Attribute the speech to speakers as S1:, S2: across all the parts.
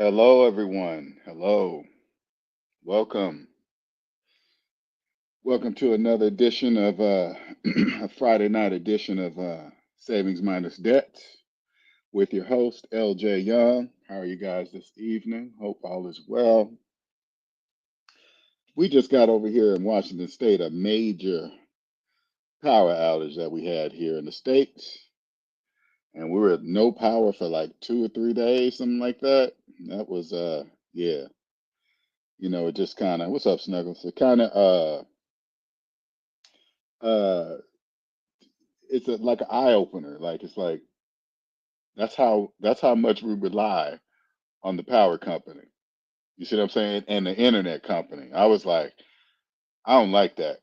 S1: Hello, everyone. Hello. Welcome. Welcome to another edition of a Friday night edition of Savings Minus Debt with your host, LJ Young. How are you guys this evening? Hope all is well. We just got over here in Washington State a major power outage that we had here in the States, and we were at no power for like 2 or 3 days, something like that. That was, yeah, it just kind of, what's up, Snuggles? It kind of, uh, it's like an eye opener. Like it's like that's how much we rely on the power company. You see what I'm saying? And the internet company. I was like, I don't like that.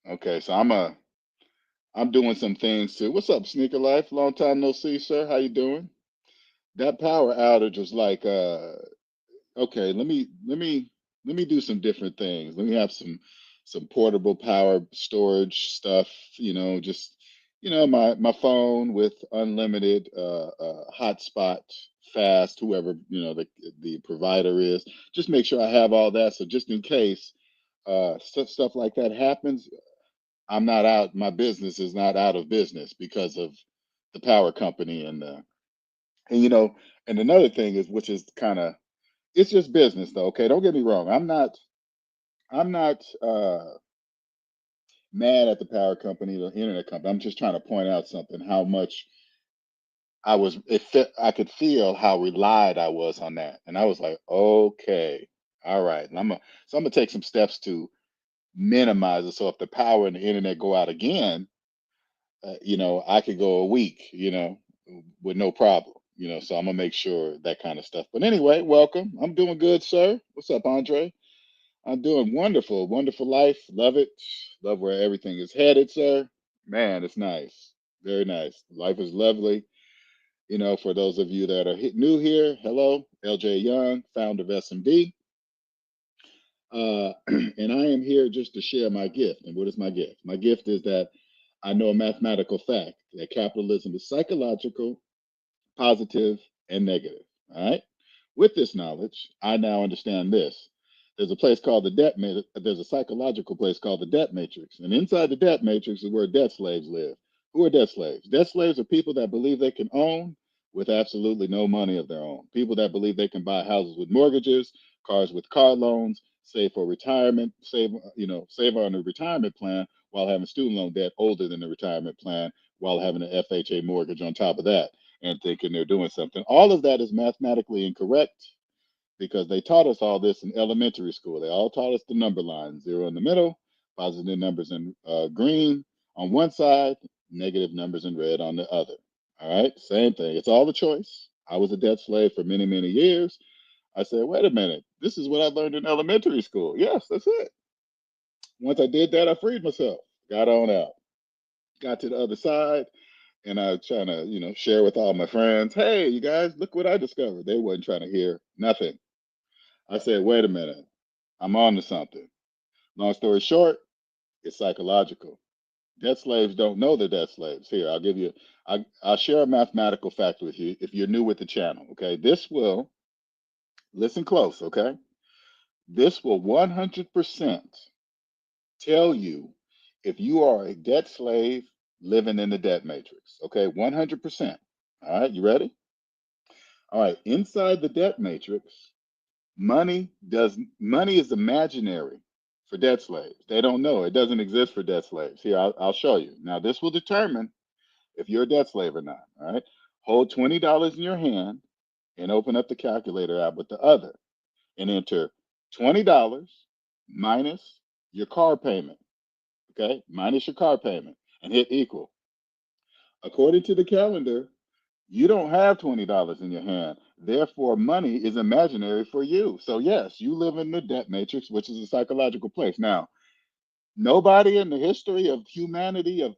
S1: Okay, so I'm doing some things too. What's up, Sneaker Life? Long time no see, sir. How you doing? That power outage was like, okay, let me do some different things. Let me have some portable power storage stuff, just my phone with unlimited hotspot fast, whoever, the provider is. Just make sure I have all that, so just in case stuff like that happens, I'm not out, my business is not out of business because of the power company. And and another thing is, which is kind of, it's just business though. Okay, don't get me wrong. I'm not mad at the power company, the internet company. I'm just trying to point out something, how much I could feel how relied I was on that. And I was like, okay, all right. And I'm gonna take some steps to minimize it. So if the power and the internet go out again, I could go a week, with no problem. So I'm gonna make sure that kind of stuff. But anyway, welcome. I'm doing good, sir. What's up, Andre? I'm doing wonderful, wonderful life. Love it. Love where everything is headed, sir. Man, it's nice. Very nice. Life is lovely. For those of you that are new here, hello, LJ Young, founder of SMD. And I am here just to share my gift. And what is my gift? My gift is that I know a mathematical fact that capitalism is psychological, positive, and negative. All right. With this knowledge, I now understand this. There's a place called the debt matrix. There's a psychological place called the debt matrix. And inside the debt matrix is where debt slaves live. Who are debt slaves? Debt slaves are people that believe they can own with absolutely no money of their own. People that believe they can buy houses with mortgages, cars with car loans, save for retirement, save on a retirement plan while having student loan debt older than the retirement plan, while having an FHA mortgage on top of that, and thinking they're doing something. All of that is mathematically incorrect because they taught us all this in elementary school. They all taught us the number line: zero in the middle, positive numbers in green on one side, negative numbers in red on the other. All right, same thing. It's all a choice. I was a debt slave for many, many years. I said, wait a minute, this is what I learned in elementary school. Yes, that's it. Once I did that, I freed myself, got on out, got to the other side, and I was trying to, share with all my friends. Hey, you guys, look what I discovered. They wasn't trying to hear nothing. I said, wait a minute, I'm on to something. Long story short, it's psychological. Debt slaves don't know they're debt slaves. Here, I'll share a mathematical fact with you if you're new with the channel. Okay, this will, listen close. Okay, this will 100% tell you if you are a debt slave living in the debt matrix. Okay, 100%. All right, you ready? All right, inside the debt matrix, money is imaginary for debt slaves. They don't know. It doesn't exist for debt slaves. Here, I'll show you. Now, this will determine if you're a debt slave or not. All right. Hold $20 in your hand and open up the calculator app with the other and enter $20 minus your car payment. Okay. Minus your car payment and hit equal. According to the calendar, you don't have $20 in your hand. Therefore, money is imaginary for you. So, yes, you live in the debt matrix, which is a psychological place. Now, nobody in the history of humanity, of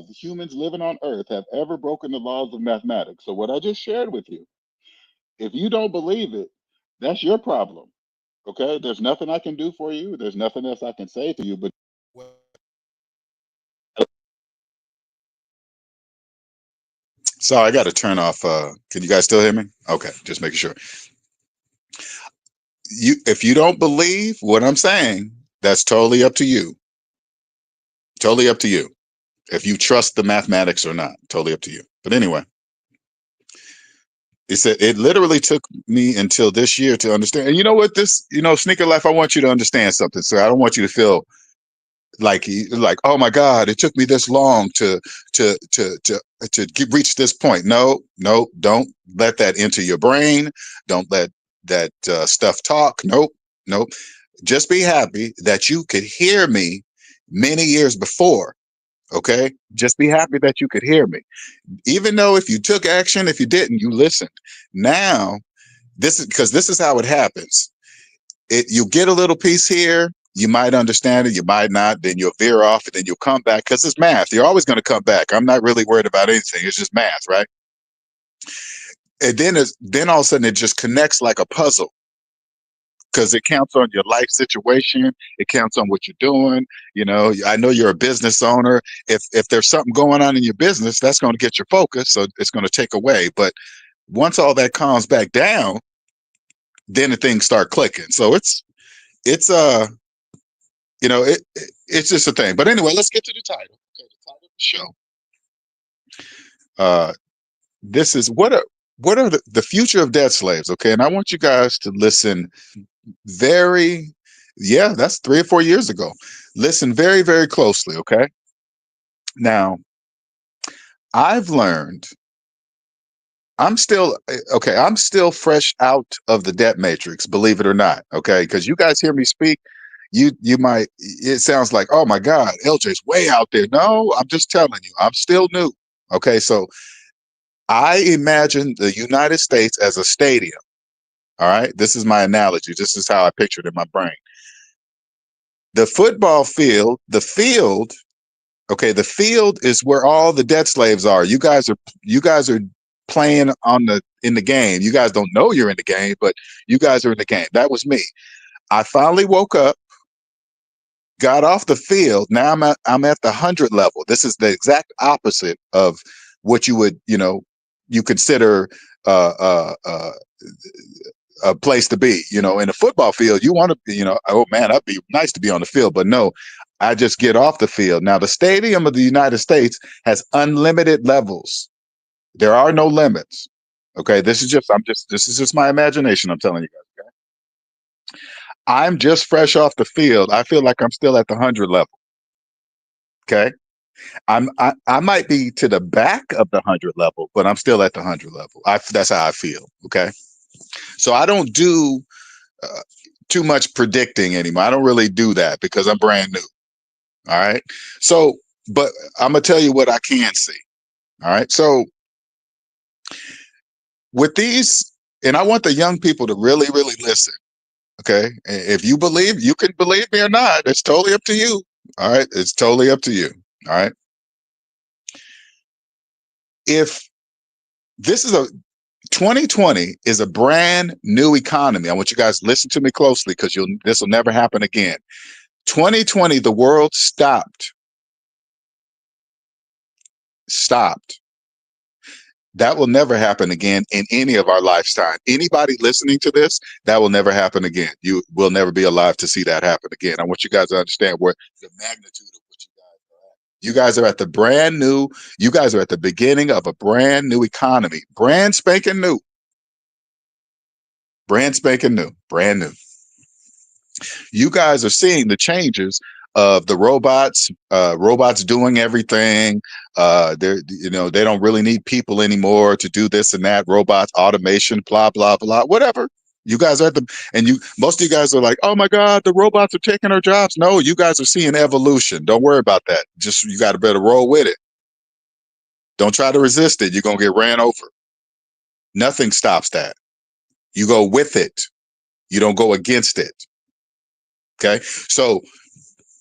S1: humans living on Earth, have ever broken the laws of mathematics. So, what I just shared with you, if you don't believe it, that's your problem. Okay, there's nothing I can do for you. There's nothing else I can say to you. But sorry, I got to turn off. Can you guys still hear me? Okay, just making sure.
S2: if you don't believe what I'm saying, that's totally up to you. Totally up to you. If you trust the mathematics or not, totally up to you. But anyway, it said it literally took me until this year to understand. And you know what? Sneaker Life, I want you to understand something. So I don't want you to feel like, oh my God, it took me this long to reach this point. No, don't let that enter your brain. Don't let that stuff talk. Nope. Just be happy that you could hear me many years before. Okay, just be happy that you could hear me, even though if you took action, if you didn't, you listened. Now, this is how it happens. You get a little piece here, you might understand it, you might not, then you'll veer off, and then you'll come back because it's math. You're always going to come back. I'm not really worried about anything. It's just math, right? And then all of a sudden it just connects like a puzzle because it counts on your life situation. It counts on what you're doing. I know you're a business owner. If there's something going on in your business, that's going to get your focus. So it's going to take away. But once all that calms back down, then the things start clicking. So it's it's just a thing. But anyway, let's get to the title. Okay, the title of the show. This is what are the future of debt slaves. Okay, and I want you guys to listen that's 3 or 4 years ago. Listen very, very closely. Okay. Now, I've learned I'm still fresh out of the debt matrix, believe it or not. Okay. Because you guys hear me speak, you might, it sounds like, oh my God, LJ's way out there. No, I'm just telling you, I'm still new. Okay. So I imagine the United States as a stadium. All right. This is my analogy. This is how I pictured it in my brain. The football field, okay, the field is where all the debt slaves are. You guys are playing in the game. You guys don't know you're in the game, but you guys are in the game. That was me. I finally woke up, got off the field. Now I'm at the 100 level. This is the exact opposite of what you consider uh, uh, uh, a place to be. In a football field, you want to, oh man, that'd be nice to be on the field, but no, I just get off the field. Now, the Stadium of the United States has unlimited levels. There are no limits. Okay, this is just my imagination. I'm telling you guys. Okay? I'm just fresh off the field. I feel like I'm still at the 100 level. Okay, I might be to the back of the 100 level, but I'm still at the 100 level. That's how I feel. Okay, so I don't do too much predicting anymore. I don't really do that because I'm brand new. All right. So, but I'm going to tell you what I can see. All right. So with these, and I want the young people to really, really listen. Okay. If you believe, you can believe me or not. It's totally up to you. All right. It's totally up to you. All right. If this is 2020 is a brand new economy. I want you guys to listen to me closely because this will never happen again. 2020, the world stopped. That will never happen again in any of our lifetime. Anybody listening to this, that will never happen again. You will never be alive to see that happen again. I want you guys to understand where the magnitude of what you guys are at. You guys are at the beginning of a brand new economy. Brand spanking new. Brand spanking new. Brand new. You guys are seeing the changes of the robots doing everything. They don't really need people anymore to do this and that. Robots, automation, blah blah blah, whatever. You guys are most of you guys are like, oh my God, the robots are taking our jobs. No, you guys are seeing evolution. Don't worry about that. Just you got to better roll with it. Don't try to resist it. You're gonna get ran over. Nothing stops that. You go with it. You don't go against it. Okay, so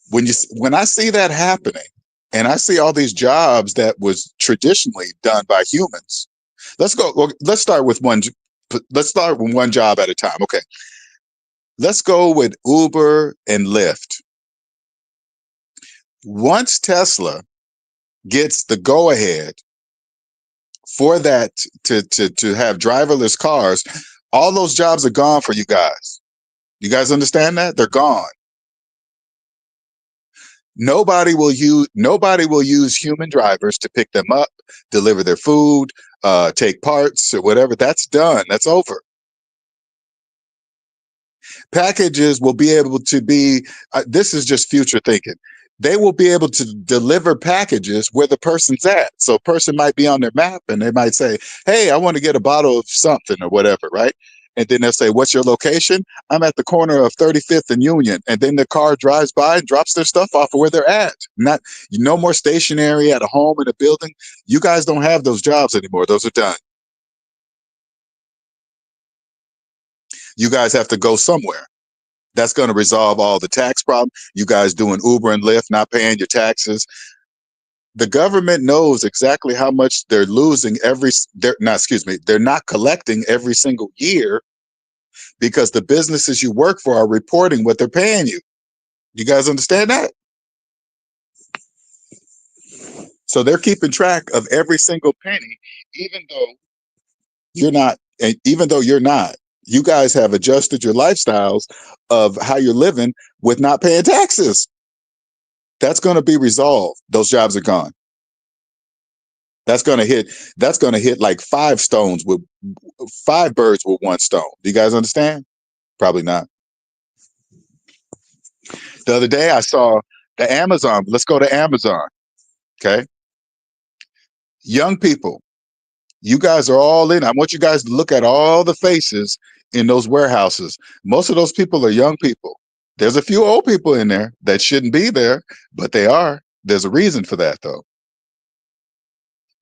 S2: when I see that happening and I see all these jobs that was traditionally done by humans, let's start with one job at a time. Okay. Let's go with Uber and Lyft. Once Tesla gets the go ahead for that to have driverless cars, all those jobs are gone for you guys. You guys understand that? They're gone. Nobody will use human drivers to pick them up, deliver their food, take parts or whatever. That's done. That's over. Packages will be able to be, this is just future thinking. They will be able to deliver packages where the person's at. So a person might be on their map and they might say, hey, I want to get a bottle of something or whatever, right? And then they'll say, what's your location? I'm at the corner of 35th and Union. And then the car drives by and drops their stuff off of where they're at. Not, no more stationary at a home in a building. You guys don't have those jobs anymore. Those are done. You guys have to go somewhere. That's going to resolve all the tax problems. You guys doing Uber and Lyft, not paying your taxes. The government knows exactly how much they're losing they're not collecting every single year because the businesses you work for are reporting what they're paying you. You guys understand that? So they're keeping track of every single penny, even though you're not. You guys have adjusted your lifestyles of how you're living with not paying taxes. That's going to be resolved. Those jobs are gone. That's going to hit like five birds with one stone. Do you guys understand? Probably not. The other day I saw the Amazon. Let's go to Amazon. Okay. Young people, you guys are all in. I want you guys to look at all the faces in those warehouses. Most of those people are young people. There's a few old people in there that shouldn't be there, but they are. There's a reason for that though.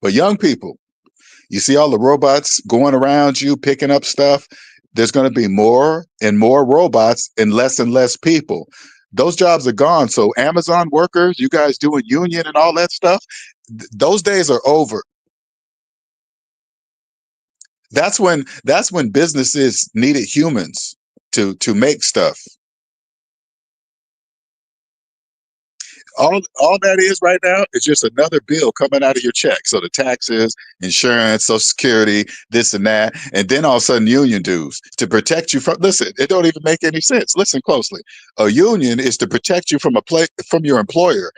S2: But young people, you see all the robots going around you, picking up stuff. There's going to be more and more robots and less people. Those jobs are gone. So Amazon workers, you guys doing union and all that stuff, those days are over. That's when businesses needed humans to make stuff. All that is right now is just another bill coming out of your check. So the taxes, insurance, social security, this and that, and then all of a sudden union dues to protect you from. Listen, it don't even make any sense. Listen closely. A union is to protect you from from your employer.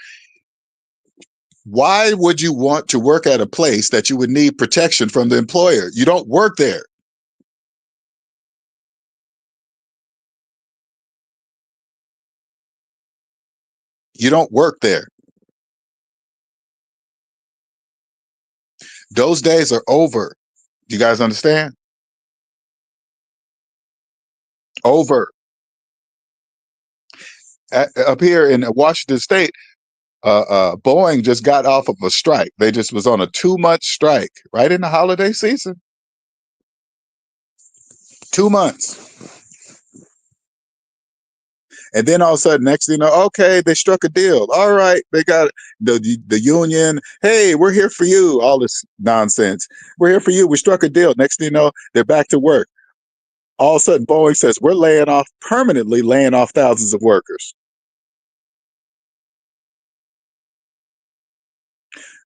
S2: Why would you want to work at a place that you would need protection from the employer? You don't work there. You don't work there. Those days are over. You guys understand? Over. Up here in Washington State, Boeing just got off of a strike. They just was on a 2-month strike right in the holiday season. 2 months. And then all of a sudden, next thing you know, okay, they struck a deal. All right, they got the union. Hey, we're here for you. All this nonsense. We're here for you. We struck a deal. Next thing you know, they're back to work. All of a sudden, Boeing says we're permanently laying off thousands of workers.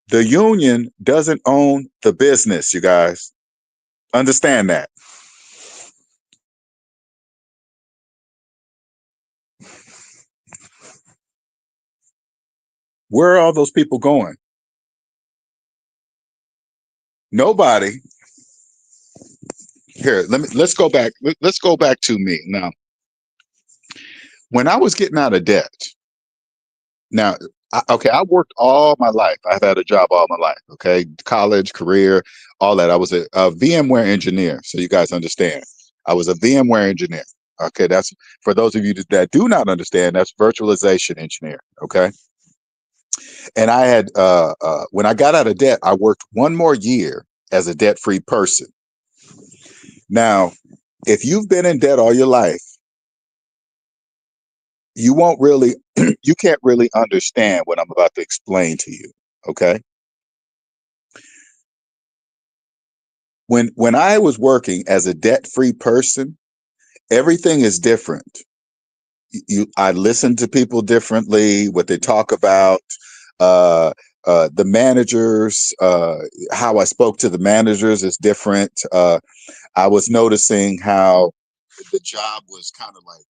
S2: The union doesn't own the business, you guys. Understand that. Where are all those people going? Nobody. Here, let's go back. Let's go back to me. Now, when I was getting out of debt, now, okay, I worked all my life. I've had a job all my life. Okay, college, career, all that. I was a VMware engineer. So you guys understand. I was a VMware engineer. Okay, that's for those of you that do not understand. That's virtualization engineer. Okay, and I had when I got out of debt, I worked one more year as a debt-free person. Now, if you've been in debt all your life, you won't really, you can't really understand what I'm about to explain to you. Okay. When I was working as a debt-free person, everything is different. I listen to people differently, what they talk about, the managers, how I spoke to the managers is different. I was noticing how the job was kind of like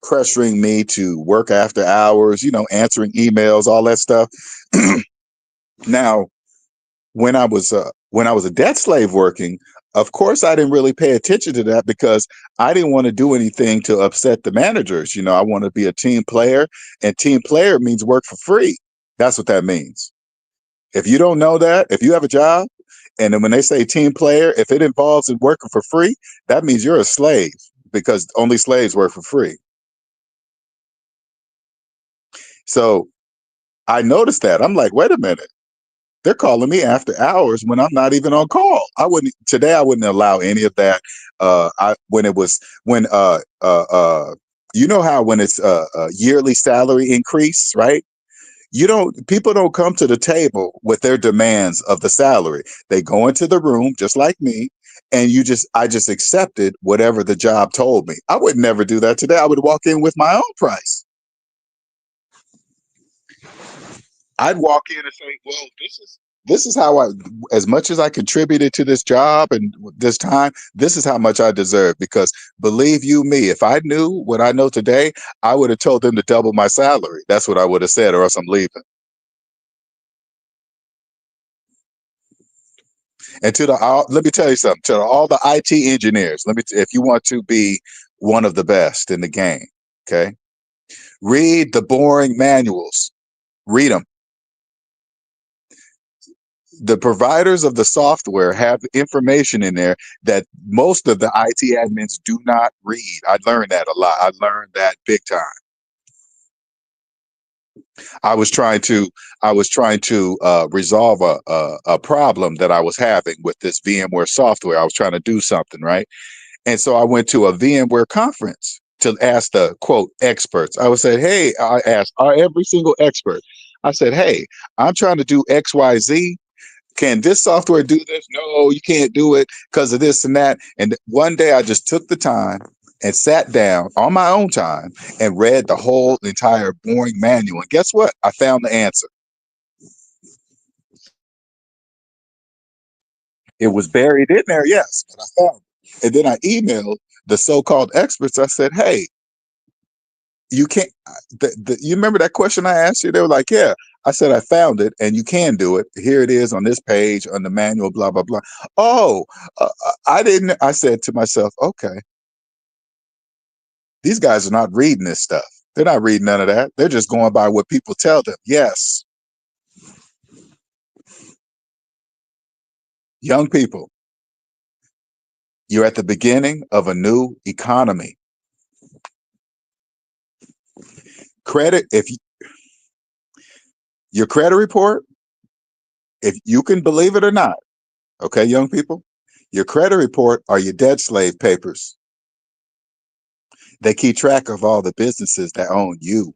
S2: pressuring me to work after hours, answering emails, all that stuff. Now, when I was a debt slave working, of course I didn't really pay attention to that because I didn't want to do anything to upset the managers. I want to be a team player, and team player means work for free. That's what that means. If you don't know that, if you have a job, and then when they say team player, if it involves in working for free, that means you're a slave, because only slaves work for free. So I noticed that. I'm like, wait a minute. They're calling me after hours when I'm not even on call. I wouldn't allow any of that. You know how when it's a yearly salary increase, right? People don't come to the table with their demands of the salary. They go into the room just like me, and I just accepted whatever the job told me. I would never do that today. I would walk in with my own price. I'd walk in and say, well, this is how as much as I contributed to this job and this time, this is how much I deserve. Because believe you me, if I knew what I know today, I would have told them to double my salary. That's what I would have said, or else I'm leaving. And let me tell you something, to all the IT engineers, if you want to be one of the best in the game, okay, read the boring manuals, read them. The providers of the software have information in there that most of the IT admins do not read. I learned that a lot. I learned that big time. I was trying to resolve a problem that I was having with this VMware software. I was trying to do something, right? And so I went to a VMware conference to ask the quote experts. I would say, hey, I asked every single expert. I said, hey, I'm trying to do XYZ. Can this software do this? No, you can't do it because of this and that. And one day I just took the time and sat down on my own time and read the whole entire boring manual. And guess what? I found the answer. It was buried in there, yes, but I found it. And then I emailed the so-called experts. I said, hey, you can't, you remember that question I asked you? They were like, yeah. I said, I found it and you can do it. Here it is on this page on the manual, blah, blah, blah. Oh, I didn't. I said to myself, okay, these guys are not reading this stuff. They're not reading none of that. They're just going by what people tell them. Yes. Young people, you're at the beginning of a new economy. Your credit report, if you can believe it or not, okay, young people, your credit report are your debt slave papers. They keep track of all the businesses that own you.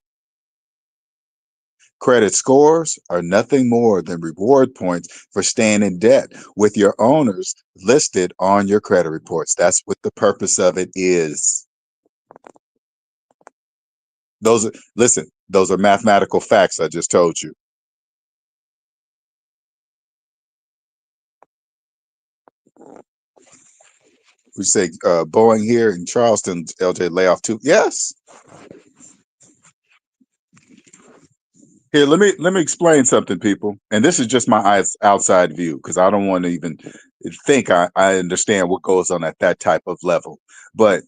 S2: Credit scores are nothing more than reward points for staying in debt with your owners listed on your credit reports. That's what the purpose of it is. Those are mathematical facts I just told you. We say Boeing here in Charleston, LJ layoff too. Yes. Here, let me explain something, people. And this is just my outside view because I don't want to even think I understand what goes on at that type of level. But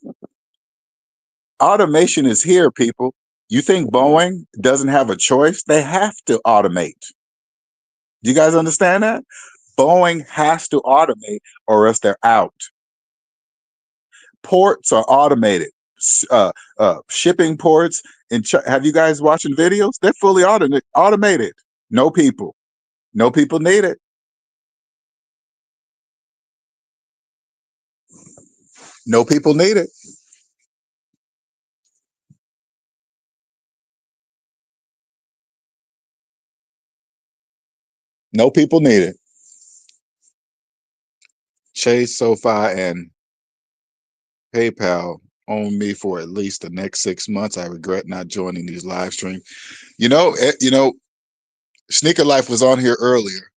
S2: automation is here, people. You think Boeing doesn't have a choice? They have to automate. Do you guys understand that? Boeing has to automate or else they're out. Ports are automated. Shipping ports. Have you guys watching videos? They're fully automated. No people. No people need it. No people need it. No people need it. Chase, SoFi, and PayPal own me for at least the next 6 months. I regret not joining these live streams. Sneaker Life was on here earlier,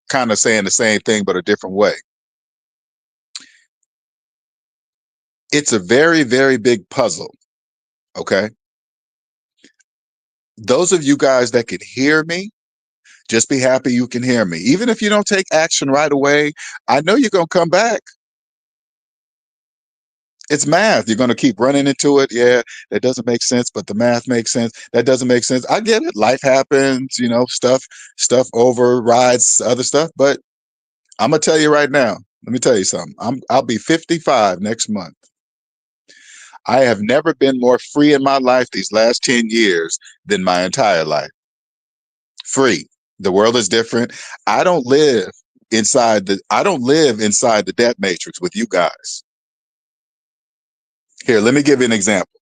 S2: kind of saying the same thing, but a different way. It's a very, very big puzzle. Okay. Those of you guys that can hear me, just be happy you can hear me. Even if you don't take action right away, I know you're going to come back. It's math. You're going to keep running into it. Yeah, that doesn't make sense, but the math makes sense. That doesn't make sense. I get it. Life happens, stuff overrides other stuff, but I'm going to tell you right now. Let me tell you something. I'll be 55 next month. I have never been more free in my life these last 10 years than my entire life. Free. The world is different. I don't live inside the debt matrix with you guys. Here, let me give you an example.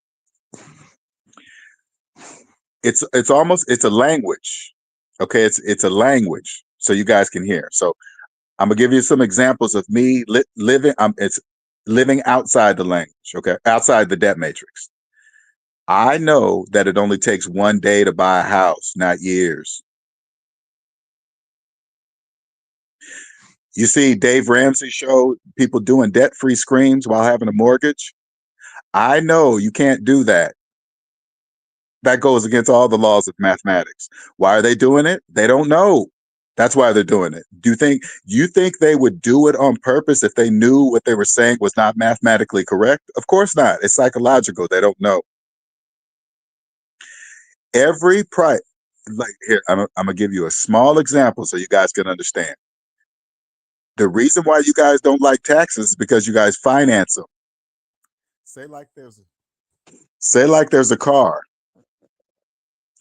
S2: It's a language. Okay, it's a language so you guys can hear. So I'm gonna give you some examples of me living. It's living outside the language. Okay, outside the debt matrix. I know that it only takes one day to buy a house, not years. You see Dave Ramsey show people doing debt-free screams while having a mortgage. I know you can't do that. That goes against all the laws of mathematics. Why are they doing it? They don't know. That's why they're doing it. Do you think they would do it on purpose if they knew what they were saying was not mathematically correct? Of course not. It's psychological. They don't know. Every price, like here, I'm gonna give you a small example so you guys can understand. The reason why you guys don't like taxes is because you guys finance them. Say like there's a say like there's a car.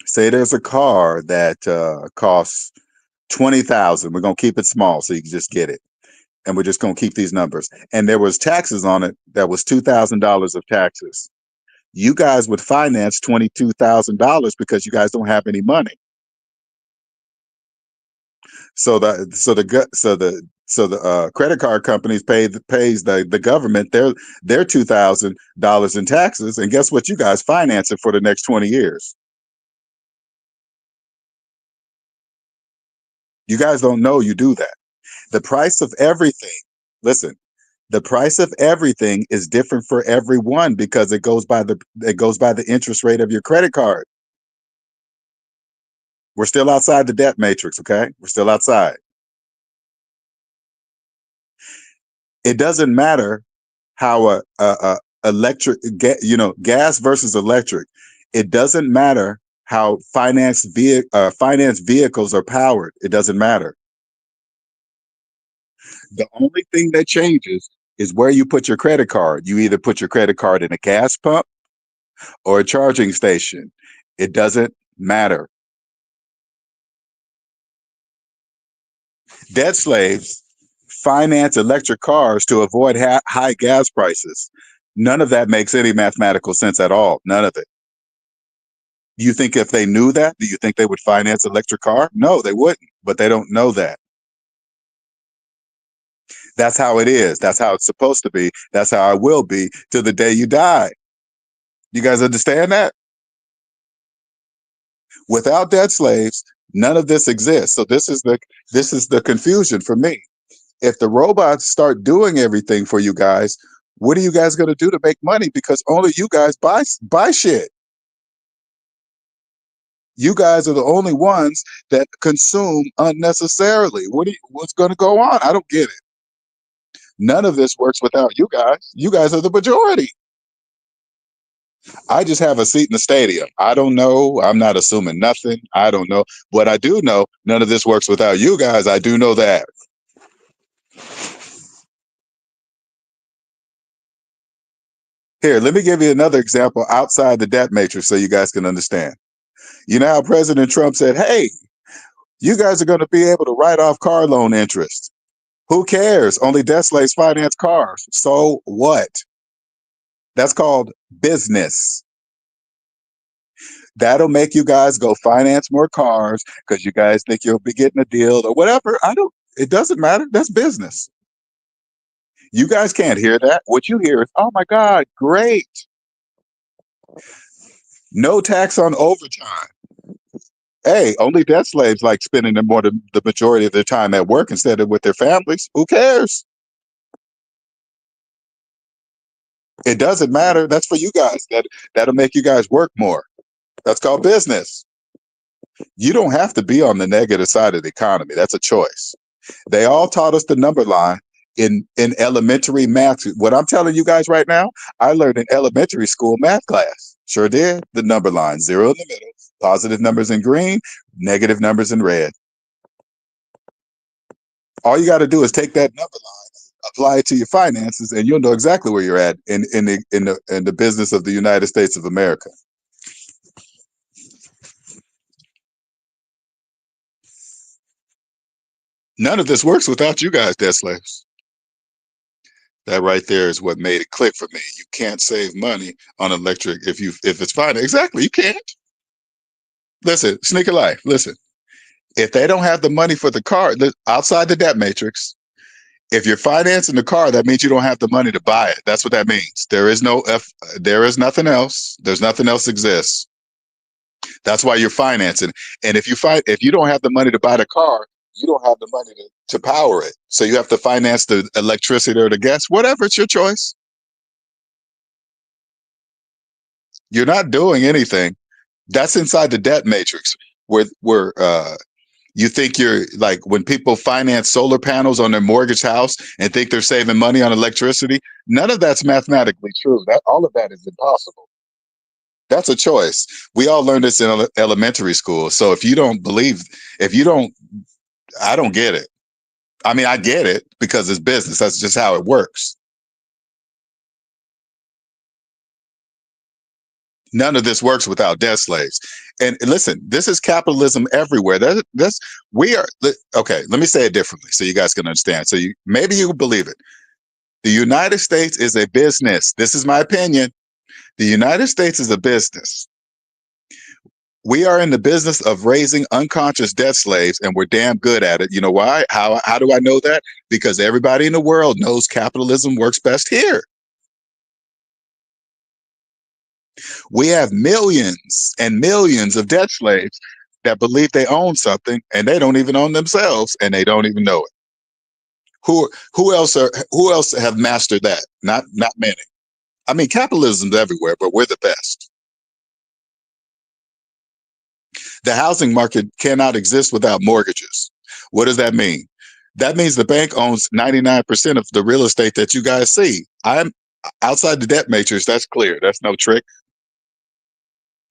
S2: Say there's a car that costs 20,000. We're gonna keep it small so you can just get it, and we're just gonna keep these numbers. And there was taxes on it. That was $2,000 of taxes. You guys would finance $22,000 because you guys don't have any money. So the credit card companies pays the government their $2,000 in taxes, and guess what? You guys finance it for the next 20 years. You guys don't know you do that. The price of everything. Listen, the price of everything is different for everyone because it goes by the interest rate of your credit card. We're still outside the debt matrix, okay? We're still outside. It doesn't matter how gas versus electric. It doesn't matter how finance vehicles are powered. It doesn't matter. The only thing that changes is where you put your credit card. You either put your credit card in a gas pump or a charging station. It doesn't matter. Debt slaves finance electric cars to avoid high gas prices. None of that makes any mathematical sense at all. None of it. Do you think if they knew that, do you think they would finance electric car? No, they wouldn't, but they don't know that. That's how it is. That's how it's supposed to be. That's how it will be till the day you die. You guys understand that? Without debt slaves, none of this exists. So this is the confusion for me. If the robots start doing everything for you guys, what are you guys going to do to make money? Because only you guys buy shit. You guys are the only ones that consume unnecessarily. What's going to go on? I don't get it. None of this works without you guys. You guys are the majority. I just have a seat in the stadium. I don't know. I'm not assuming nothing. I don't know. What I do know, none of this works without you guys. I do know that. Here, let me give you another example outside the debt matrix so you guys can understand. You know how President Trump said, hey, you guys are going to be able to write off car loan interest. Who cares? Only debt slaves finance cars. So what? That's called business. That'll make you guys go finance more cars because you guys think you'll be getting a deal or whatever. It doesn't matter. That's business. You guys can't hear that. What you hear is, oh my God, great. No tax on overtime. Hey, only debt slaves like spending the majority of their time at work instead of with their families. Who cares? It doesn't matter. That's for you guys. That'll make you guys work more. That's called business. You don't have to be on the negative side of the economy. That's a choice. They all taught us the number line in elementary math. What I'm telling you guys right now, I learned in elementary school math class. Sure did. The number line, zero in the middle, positive numbers in green, negative numbers in red. All you got to do is take that number line, apply it to your finances, and you'll know exactly where you're at in the business of the United States of America. None of this works without you guys, debt slaves. That right there is what made it click for me. You can't save money on electric if it's fine. Exactly, you can't. Listen, sneaker life. Listen, if they don't have the money for the car outside the debt matrix, if you're financing the car, that means you don't have the money to buy it. That's what that means. There is no there is nothing else. There's nothing else exists. That's why you're financing. And if you don't have the money to buy the car, you don't have the money to power it. So you have to finance the electricity or the gas, whatever. It's your choice. You're not doing anything. That's inside the debt matrix where you think you're like when people finance solar panels on their mortgage house and think they're saving money on electricity. None of that's mathematically true. That all of that is impossible. That's a choice. We all learned this in elementary school. So if you don't believe, if you don't, I don't get it. I mean, I get it because it's business. That's just how it works. None of this works without debt slaves. And listen, this is capitalism everywhere. That's we are okay. Let me say it differently so you guys can understand. So maybe you believe it. The United States is a business. This is my opinion. The United States is a business. We are in the business of raising unconscious debt slaves, and we're damn good at it. You know why? How do I know that? Because everybody in the world knows capitalism works best here. We have millions and millions of debt slaves that believe they own something and they don't even own themselves and they don't even know it. Who else have mastered that? Not many. I mean, capitalism's everywhere, but we're the best. The housing market cannot exist without mortgages. What does that mean? That means the bank owns 99% of the real estate that you guys see. I'm outside the debt matrix. That's clear. That's no trick.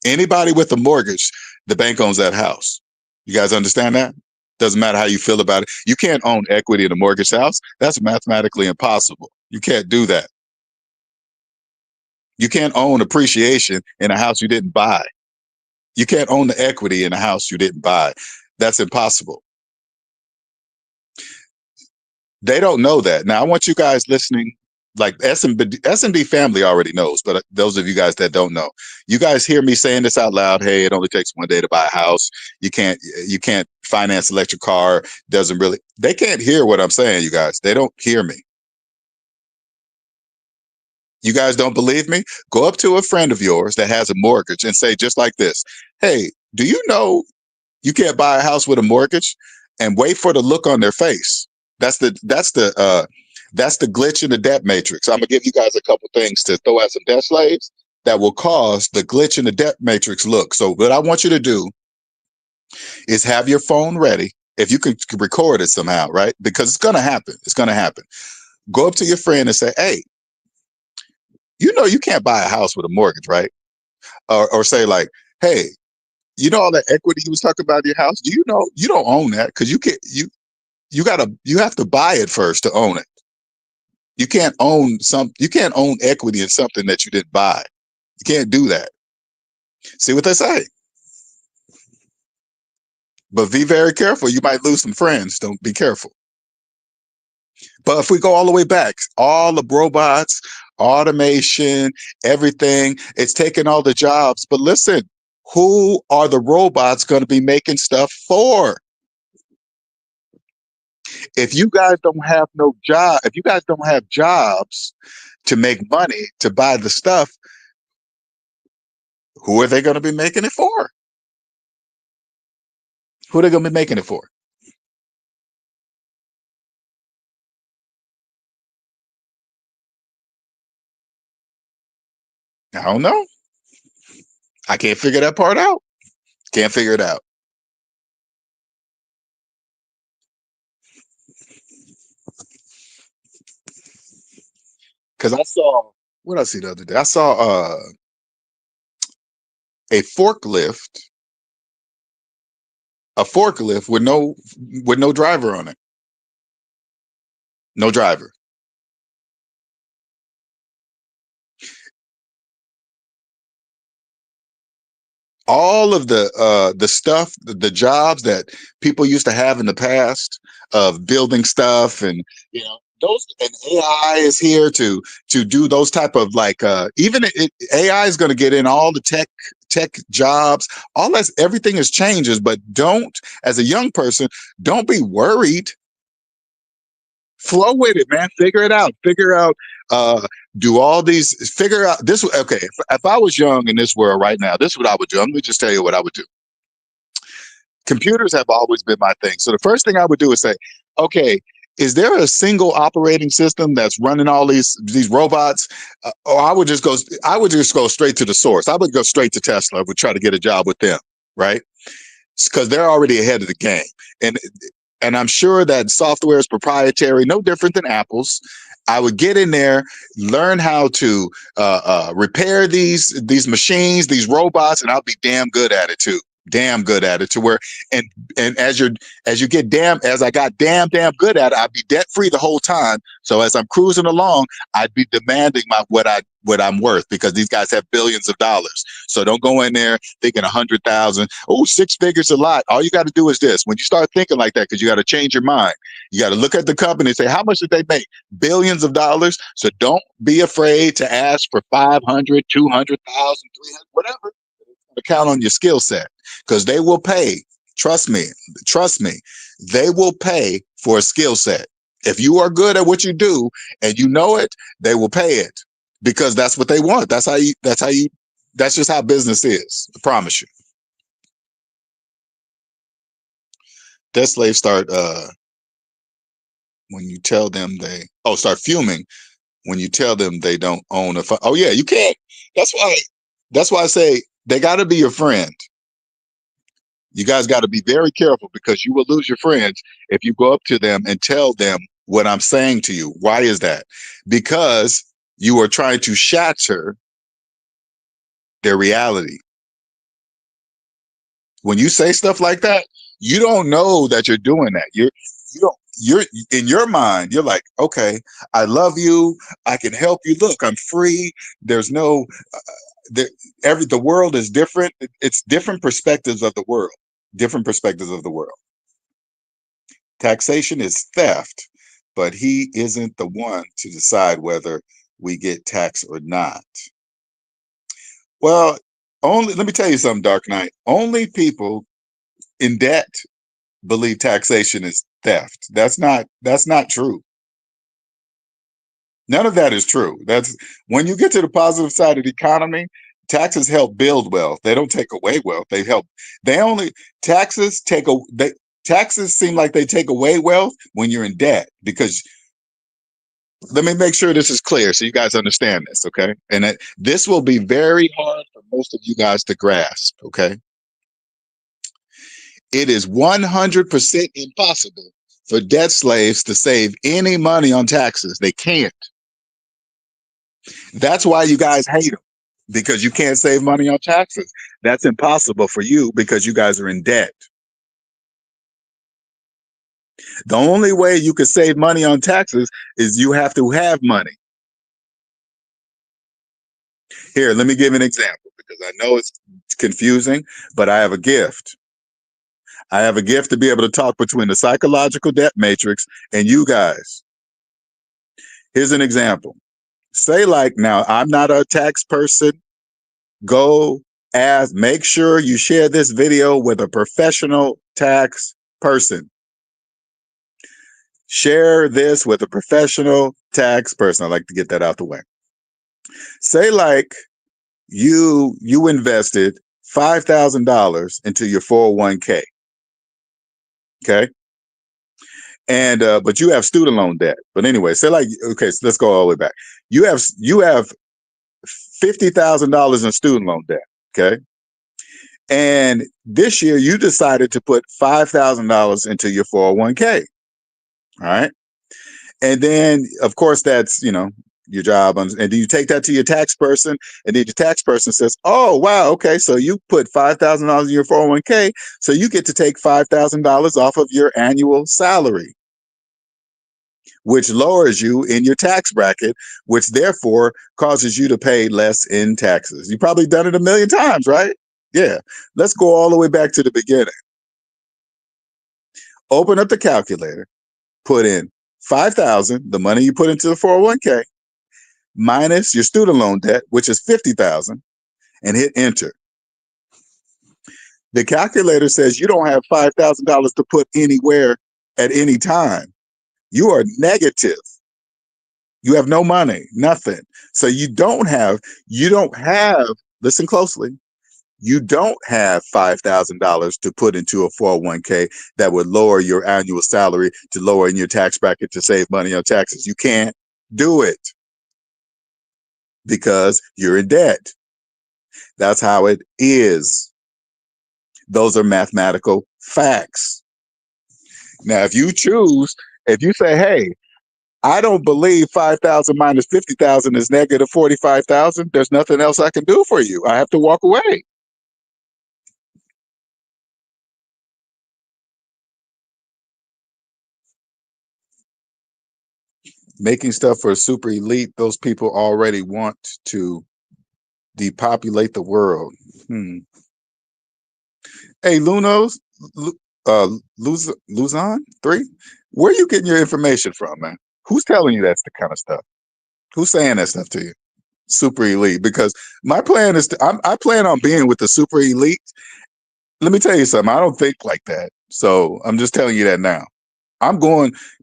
S2: Anybody with a mortgage, the bank owns that house. You guys understand that? Doesn't matter how you feel about it. You can't own equity in a mortgage house. That's mathematically impossible. You can't do that. You can't own appreciation in a house you didn't buy. You can't own the equity in a house you didn't buy. That's impossible. They don't know that. Now, I want you guys listening, like S&D family already knows, but those of you guys that don't know, you guys hear me saying this out loud. Hey, it only takes one day to buy a house. You can't finance electric car. They can't hear what I'm saying, you guys. They don't hear me. You guys don't believe me? Go up to a friend of yours that has a mortgage and say just like this. Hey, do you know you can't buy a house with a mortgage? And wait for the look on their face. That's the glitch in the debt matrix. I'm gonna give you guys a couple things to throw at some debt slaves that will cause the glitch in the debt matrix look. So what I want you to do is have your phone ready. If you can record it somehow, right? Because it's gonna happen. It's gonna happen. Go up to your friend and say, hey, you know you can't buy a house with a mortgage, right? Or say like, hey, you know all that equity you was talking about in your house? Do you know you don't own that? Because you have to buy it first to own it. You can't own equity in something that you didn't buy. You can't do that. See what they say. But be very careful. You might lose some friends. Don't be careful. But if we go all the way back, all the robots, automation, everything, it's taking all the jobs. But listen, who are the robots going to be making stuff for? If you guys don't have no job, if you guys don't have jobs to make money to buy the stuff, who are they going to be making it for? Who are they going to be making it for? I don't know. I can't figure that part out. Can't figure it out. Because I saw, what I see the other day? I saw a forklift, with no driver on it. No driver. All of the stuff, the jobs that people used to have in the past of building stuff, and those, and AI is here to do those type of, like, even AI is going to get in all the tech jobs. All that, everything is changes, but don't, as a young person, don't be worried. Flow with it, man. Figure it out. Figure out. Do all these. Figure out this. Okay, if I was young in this world right now, this is what I would do. Let me just tell you what I would do. Computers have always been my thing. So the first thing I would do is say, okay, is there a single operating system that's running all these robots? Or I would just go straight to the source. I would go straight to Tesla. I would try to get a job with them, right? Because they're already ahead of the game. And I'm sure that software is proprietary, no different than Apple's. I would get in there, learn how to repair these machines, these robots, and I'll be damn good at it too. Damn good at it, to where, and as you get as I got damn good at it, I'd be debt free the whole time. So as I'm cruising along, I'd be demanding what I'm worth, because these guys have billions of dollars. So don't go in there thinking 100,000. Oh, six figures a lot. All you got to do is this. When you start thinking like that, because you got to change your mind. You got to look at the company and say, how much did they make? Billions of dollars. So don't be afraid to ask for 500, 200,000, 300, whatever. Count on your skill set, because they will pay. Trust me. They will pay for a skill set. If you are good at what you do and you know it, they will pay it, because that's what they want. That's just how business is. I promise you. Debt slaves start when you tell them start fuming when you tell them they don't own a fund. Oh yeah, you can't. That's why I say they got to be your friend. You guys got to be very careful, because you will lose your friends if you go up to them and tell them what I'm saying to you. Why is that? Because you are trying to shatter their reality. When you say stuff like that, you don't know that you're doing that. You're in your mind, you're like, okay, I love you. I can help you. Look, I'm free. There's no, the world is different. It's different perspectives of the world. Different perspectives of the world. Taxation is theft, but he isn't the one to decide whether we get taxed or not. Well, let me tell you something, Dark Knight. Only people in debt believe taxation is theft. That's not true. None of that is true. That's when you get to the positive side of the economy, taxes help build wealth. They don't take away wealth. They help. They only taxes take a they, taxes seem like they take away wealth when you're in debt, because let me make sure this is clear so you guys understand this, okay? And this will be very hard for most of you guys to grasp, okay? It is 100% impossible for debt slaves to save any money on taxes. They can't. That's why you guys hate them, because you can't save money on taxes. That's impossible for you because you guys are in debt. The only way you can save money on taxes is you have to have money. Here, let me give an example, because I know it's confusing, but I have a gift. I have a gift to be able to talk between the psychological debt matrix and you guys. Here's an example. Say, like, now I'm not a tax person. Go make sure you share this video with a professional tax person. Share this with a professional tax person. I like to get that out the way. Say, like, you invested $5,000 into your 401k. Okay. And but you have student loan debt. But anyway, say, like, okay, so let's go all the way back. You have $50,000 in student loan debt. Okay. And this year you decided to put $5,000 into your 401k. All right. And then, of course, that's, your job. And then you take that to your tax person, and then the tax person says, oh, wow, okay, so you put $5,000 in your 401k, so you get to take $5,000 off of your annual salary, which lowers you in your tax bracket, which therefore causes you to pay less in taxes. You've probably done it a million times, right? Yeah. Let's go all the way back to the beginning. Open up the calculator, put in 5,000, the money you put into the 401k, minus your student loan debt, which is 50,000, and hit enter. The calculator says you don't have $5,000 to put anywhere at any time. You are negative. You have no money, nothing. So you don't have, listen closely, you don't have $5,000 to put into a 401k that would lower your annual salary, to lower in your tax bracket, to save money on taxes. You can't do it because you're in debt. That's how it is. Those are mathematical facts. Now, if you say, hey, I don't believe 5,000 minus 50,000 is negative 45,000, there's nothing else I can do for you. I have to walk away. Making stuff for a super elite, those people already want to depopulate the world. Hey, Luzon 3, where are you getting your information from, man? Who's telling you that's the kind of stuff? Who's saying that stuff to you? Super elite. Because my plan is I plan on being with the super elite. Let me tell you something. I don't think like that. So I'm just telling you that now.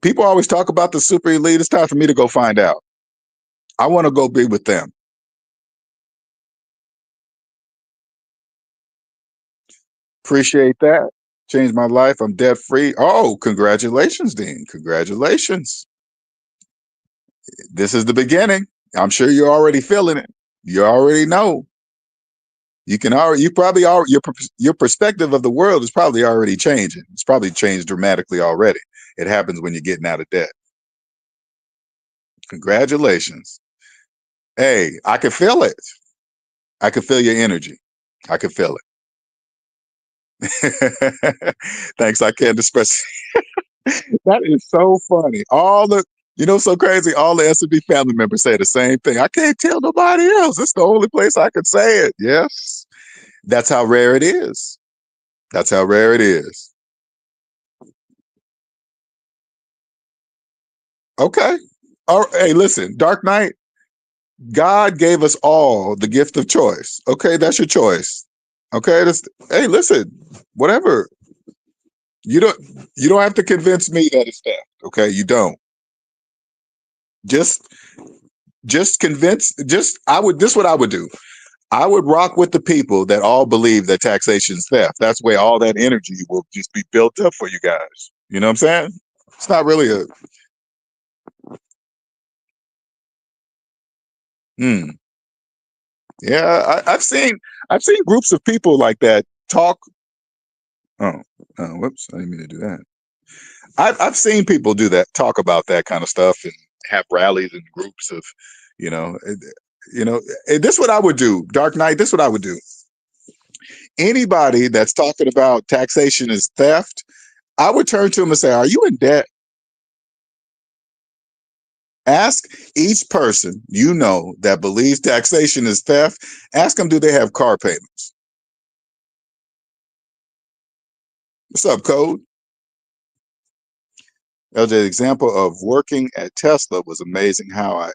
S2: People always talk about the super elite. It's time for me to go find out. I want to go be with them. Appreciate that. Changed my life. I'm debt free. Oh, congratulations, Dean. Congratulations. This is the beginning. I'm sure you're already feeling it. You already know. Your perspective of the world is probably already changing. It's probably changed dramatically already. It happens when you're getting out of debt. Congratulations. Hey, I can feel it. I can feel your energy. I can feel it. Thanks. I can't express. That is so funny. So crazy. All the S&B family members say the same thing. I can't tell nobody else. It's the only place I could say it. Yes. That's how rare it is. That's how rare it is. Okay. Hey, listen, Dark Knight, God gave us all the gift of choice. Okay, that's your choice. Okay, hey, listen, whatever. You don't have to convince me that it's theft. Okay, you don't. Just convince. This is what I would do. I would rock with the people that all believe that taxation is theft. That's where all that energy will just be built up for you guys. You know what I'm saying? It's not really a. Yeah, I've seen groups of people like that talk. Oh, whoops! I didn't mean to do that. I've seen people do that, talk about that kind of stuff, and have rallies and groups of, you know, this is what I would do, Dark Knight. This is what I would do. Anybody that's talking about taxation is theft, I would turn to them and say, "Are you in debt?" Ask each person that believes taxation is theft. Ask them, do they have car payments? What's up, Code? LJ, the example of working at Tesla was amazing. How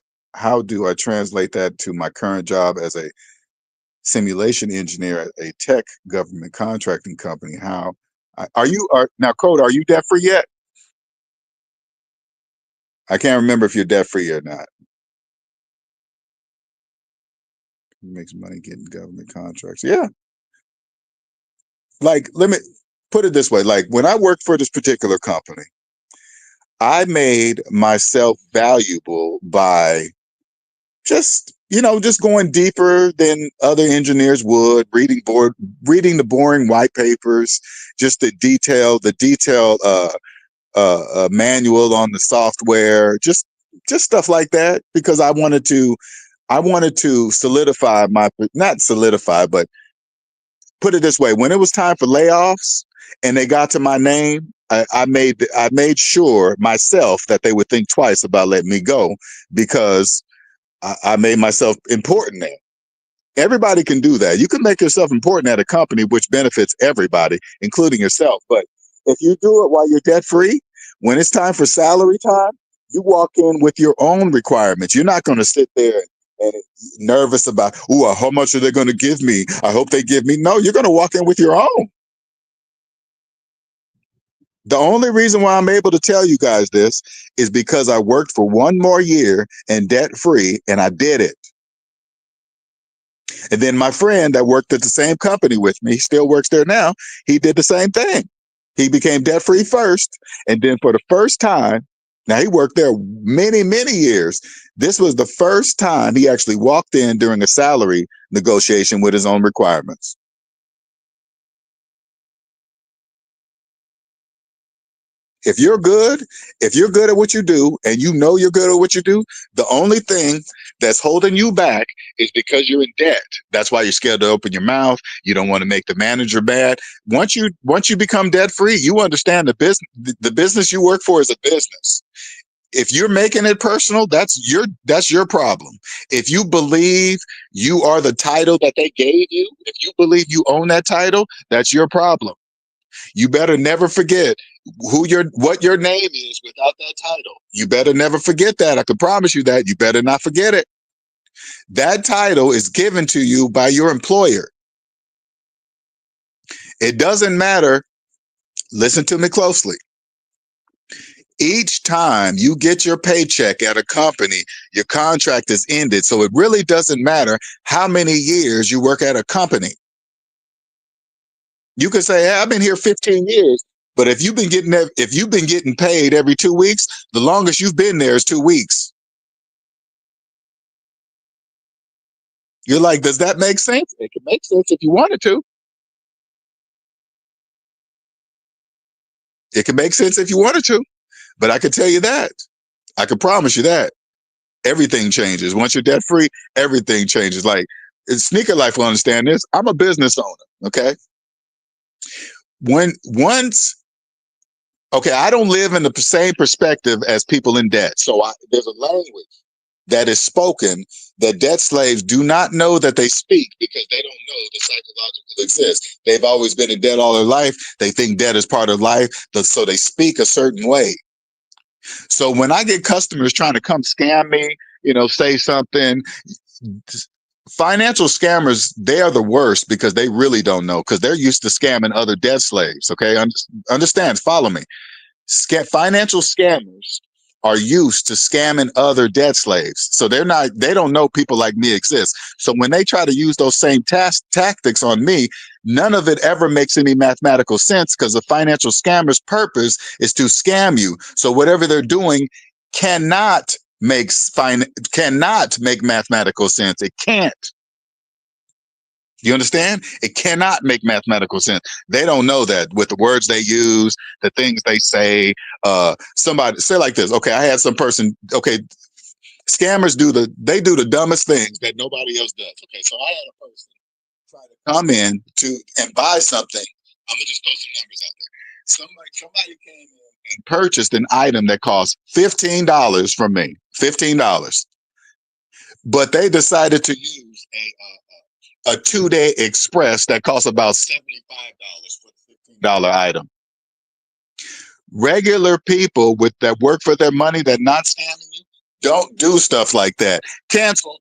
S2: do I translate that to my current job as a simulation engineer at a tech government contracting company? How now, Code? Are you debt free yet? I can't remember if you're debt free or not. He makes money getting government contracts. Yeah. Like, let me put it this way. Like, when I worked for this particular company, I made myself valuable by just, just going deeper than other engineers would, reading the boring white papers, just the detailed manual on the software, just stuff like that, because I wanted to solidify not solidify, but put it this way: when it was time for layoffs and they got to my name, I made sure myself that they would think twice about letting me go, because I made myself important there. Everybody can do that. You can make yourself important at a company, which benefits everybody, including yourself. But if you do it while you're debt free, when it's time for salary time, you walk in with your own requirements. You're not going to sit there and nervous about, oh, how much are they going to give me? I hope they give me. No, you're going to walk in with your own. The only reason why I'm able to tell you guys this is because I worked for one more year and debt free, and I did it. And then my friend that worked at the same company with me, he still works there now, he did the same thing. He became debt free first. And then for the first time, now he worked there many, many years. This was the first time he actually walked in during a salary negotiation with his own requirements. If you're good at what you do, and you know you're good at what you do, the only thing that's holding you back is because you're in debt. That's why you're scared to open your mouth. You don't want to make the manager mad. Once you become debt free, you understand the business you work for is a business. If you're making it personal, that's your problem. If you believe you are the title that they gave you, if you believe you own that title, that's your problem. You better never forget what your name is without that title. You better never forget that. I can promise you that. You better not forget it. That title is given to you by your employer. It doesn't matter. Listen to me closely. Each time you get your paycheck at a company, your contract is ended. So it really doesn't matter how many years you work at a company. You could say, hey, I've been here 15 years. But if you've been getting paid every 2 weeks, the longest you've been there is 2 weeks. You're like, does that make sense? It can make sense if you wanted to. It can make sense if you wanted to. But I can tell you that. I can promise you that. Everything changes. Once you're debt free, everything changes. Like, Sneaker Life will understand this. I'm a business owner. Okay. I don't live in the same perspective as people in debt. So there's a language that is spoken that debt slaves do not know that they speak, because they don't know the psychological exists. They've always been in debt all their life. They think debt is part of life. So they speak a certain way. So when I get customers trying to come scam me, say something, financial scammers, they are the worst, because they really don't know, because they're used to scamming other debt slaves. Okay. Understand, follow me. Financial scammers are used to scamming other debt slaves. So they don't know people like me exist. So when they try to use those same tactics on me, none of it ever makes any mathematical sense, because the financial scammer's purpose is to scam you. So whatever they're doing cannot make mathematical sense. It can't. You understand? It cannot make mathematical sense. They don't know that with the words they use, the things they say. Somebody say like this. Okay, I had some person. Okay, scammers do the dumbest things that nobody else does. Okay, so I had a person try to come in and buy something. I'm gonna just throw some numbers out there. Somebody came in and purchased an item that cost $15 from me. $15, but they decided to use a 2-day express that costs about $75 for the $15 item. Regular people that work for their money, that not scamming you, don't do stuff like that. Cancel.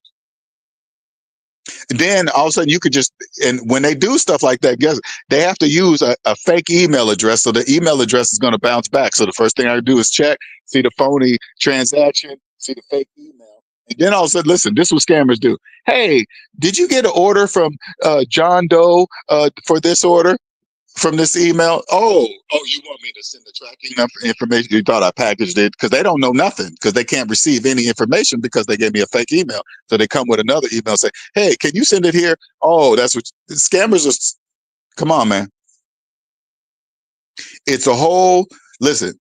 S2: Then all of a sudden you could and when they do stuff like that, guess they have to use a fake email address. So the email address is going to bounce back. So the first thing I do is check, see the phony transaction, see the fake email. And then all of a sudden, listen, this is what scammers do. Hey, did you get an order from John Doe for this order? from this email? Oh, you want me to send the tracking information? You thought I packaged it, because they don't know nothing, because they can't receive any information because they gave me a fake email. So they come with another email say, hey, can you send it here? Oh, that's what scammers are. Come on, man. It's a whole, listen,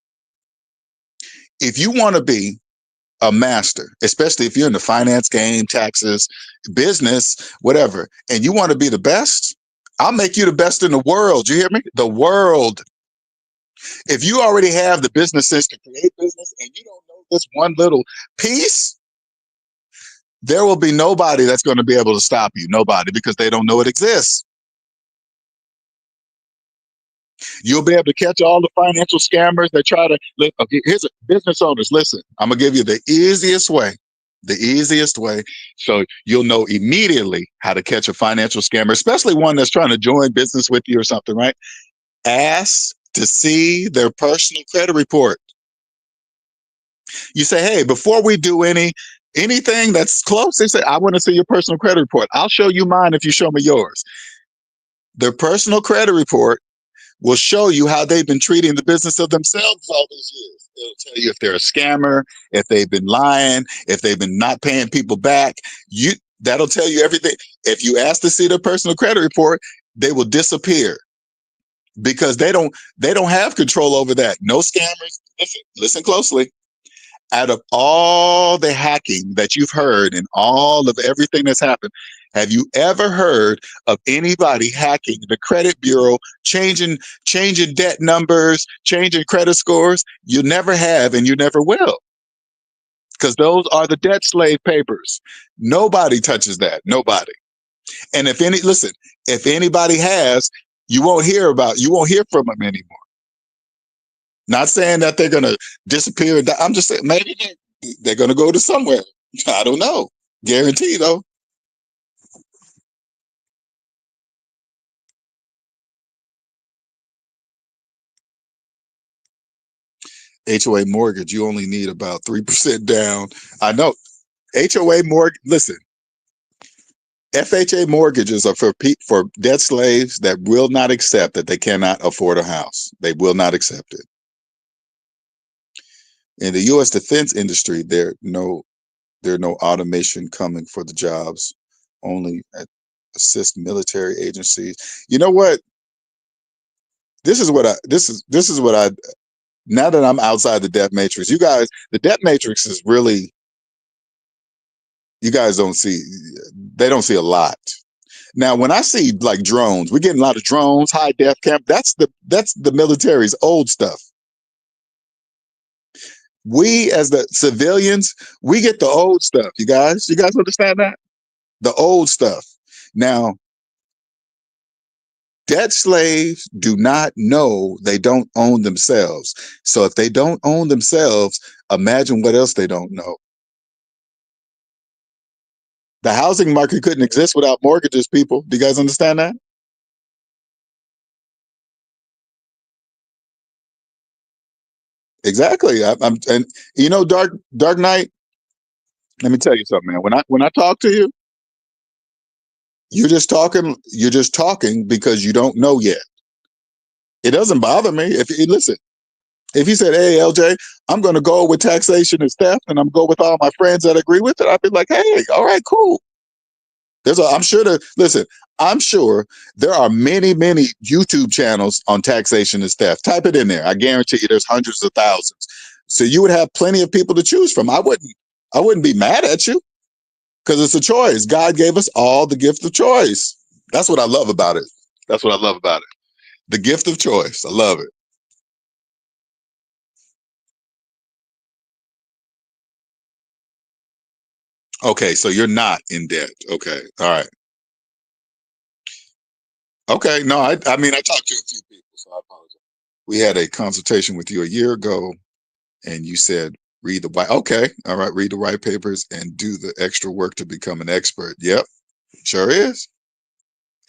S2: if you want to be a master, especially if you're in the finance game, taxes, business, whatever, and you want to be the best, I'll make you the best in the world. You hear me? The world. If you already have the business sense to create business and you don't know this one little piece, there will be nobody that's going to be able to stop you. Nobody, because they don't know it exists. You'll be able to catch all the financial scammers that try to, okay, here's a business owners. Listen, I'm going to give you the easiest way. The easiest way. So you'll know immediately how to catch a financial scammer, especially one that's trying to join business with you or something, right? Ask to see their personal credit report. You say, hey, before we do anything that's close, they say, I want to see your personal credit report. I'll show you mine if you show me yours. Their personal credit report will show you how they've been treating the business of themselves all these years. It'll tell you if they're a scammer, if they've been lying, if they've been not paying people back. That'll tell you everything. If you ask to see their personal credit report, they will disappear, because they don't have control over that. No scammers. Listen closely. Out of all the hacking that you've heard and all of everything that's happened, have you ever heard of anybody hacking the credit bureau, changing debt numbers, changing credit scores? You never have, and you never will, because those are the debt slave papers. Nobody touches that. Nobody. And if anybody has, you won't hear from them anymore. Not saying that they're going to disappear. I'm just saying maybe they're going to go to somewhere. I don't know. Guarantee, though. HOA mortgage, you only need about 3% down. I know. HOA mortgage, listen, FHA mortgages are for debt slaves that will not accept that they cannot afford a house. They will not accept it. In the U.S. defense industry, there are no automation coming for the jobs, only assist military agencies. You know what? This is what I now that I'm outside the debt matrix, you guys, the debt matrix is really, you guys they don't see a lot. Now, when I see like drones, we're getting a lot of drones, high def cam. That's the military's old stuff. We as the civilians, we get the old stuff. You guys understand that? The old stuff. Now, debt slaves do not know they don't own themselves. So if they don't own themselves, imagine what else they don't know. The housing market couldn't exist without mortgages, people. Do you guys understand that? Exactly. And Dark Knight, let me tell you something, man. When I talk to you, you're just talking because you don't know yet. It doesn't bother me. Listen, if you said, hey, LJ, I'm going to go with taxation and theft, and I'm going to go with all my friends that agree with it, I'd be like, hey, all right, cool. I'm sure there are many, many YouTube channels on taxation and theft. Type it in there. I guarantee you there's hundreds of thousands. So you would have plenty of people to choose from. I wouldn't be mad at you, because it's a choice. God gave us all the gift of choice. That's what I love about it. That's what I love about it. The gift of choice. I love it. Okay, so you're not in debt. Okay, all right. Okay, no, I mean, I talked to a few people, so I apologize. We had a consultation with you a year ago, and you said, read the white. Okay, all right, read the white papers and do the extra work to become an expert. Yep, sure is.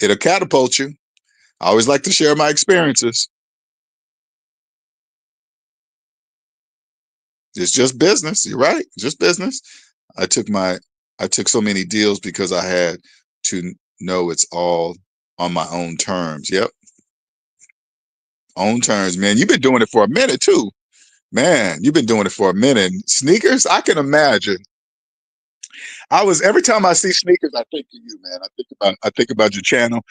S2: It'll catapult you. I always like to share my experiences. It's just business. You're right. Just business. I took my I took so many deals because I had to know it's all on my own terms. Yep. Own terms, man. You've been doing it for a minute too. Man, you've been doing it for a minute. Sneakers, I can imagine. Every time I see sneakers, I think of you, man. I think about your channel.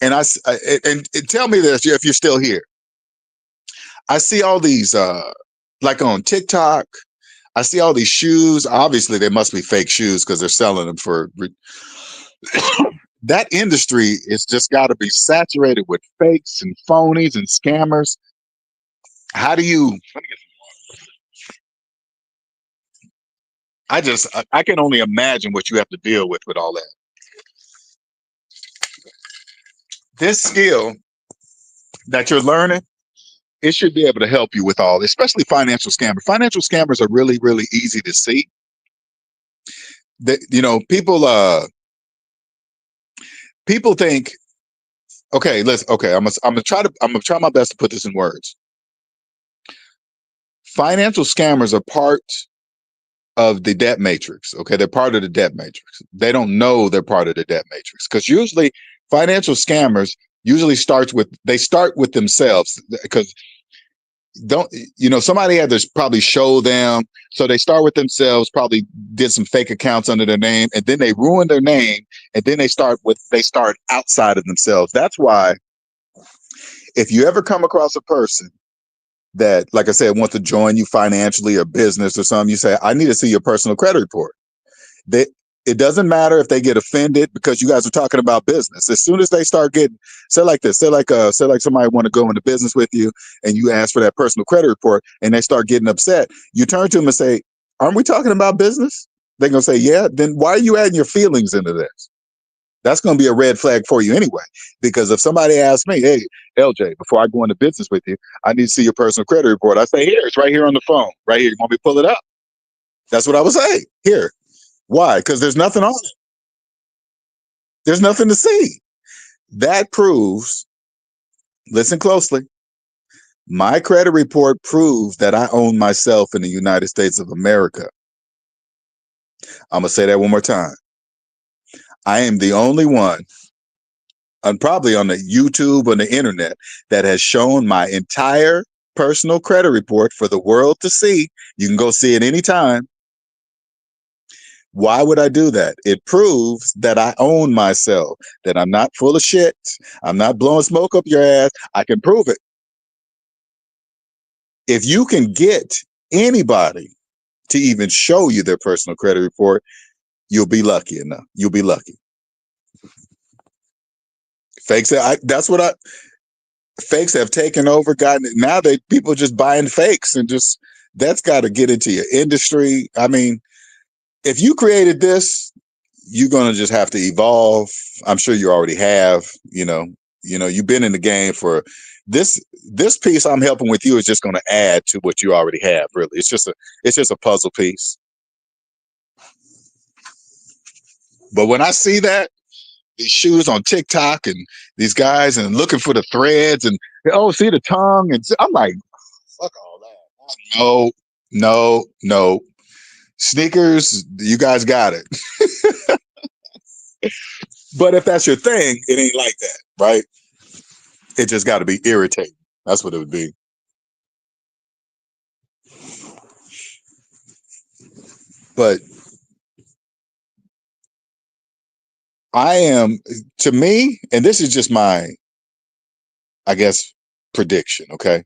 S2: And and tell me this if you're still here. I see all these like on TikTok, I see all these shoes. Obviously, they must be fake shoes because they're selling them for that industry is just got to be saturated with fakes and phonies and scammers. How do you? I can only imagine what you have to deal with all that. This skill that you're learning, it should be able to help you with all, especially financial scammers. Financial scammers are really, really easy to see. That people think, okay, I'm gonna try my best to put this in words. Financial scammers are part of the debt matrix. Okay, they're part of the debt matrix. They don't know they're part of the debt matrix because usually financial scammers start with themselves because somebody had to probably show them, so they start with themselves, probably did some fake accounts under their name, and then they ruin their name, and then they start outside of themselves. That's why if you ever come across a person that, like I said, wants to join you financially or business or something, you say, I need to see your personal credit report. It doesn't matter if they get offended because you guys are talking about business. As soon as they start getting, say like somebody want to go into business with you and you ask for that personal credit report and they start getting upset, you turn to them and say, aren't we talking about business? They're going to say, yeah. Then why are you adding your feelings into this? That's going to be a red flag for you anyway. Because if somebody asks me, hey, LJ, before I go into business with you, I need to see your personal credit report. I say, here, it's right here on the phone. Right here. You want me to pull it up? That's what I would say. Here. Why? Because there's nothing on it. There's nothing to see. That proves, listen closely, my credit report proves that I own myself in the United States of America. I'm going to say that one more time. I am the only one, and probably on the YouTube, on the internet, that has shown my entire personal credit report for the world to see. You can go see it anytime. Why would I do that? It proves that I own myself, that I'm not full of shit. I'm not blowing smoke up your ass. I can prove it. If you can get anybody to even show you their personal credit report, you'll be lucky enough. You'll be lucky. Fakes, fakes have taken over. Now people just buying fakes and just, that's got to get into your industry. I mean, if you created this, you're going to just have to evolve. I'm sure you already have, you've been in the game for this piece I'm helping with you is just going to add to what you already have. Really. It's just a puzzle piece. But when I see that, these shoes on TikTok and these guys and looking for the threads and, see the tongue. And I'm like, fuck all that. No. Sneakers, you guys got it. But if that's your thing, it ain't like that, right? It just got to be irritating. That's what it would be. But to me, and this is just my, I guess, prediction, okay?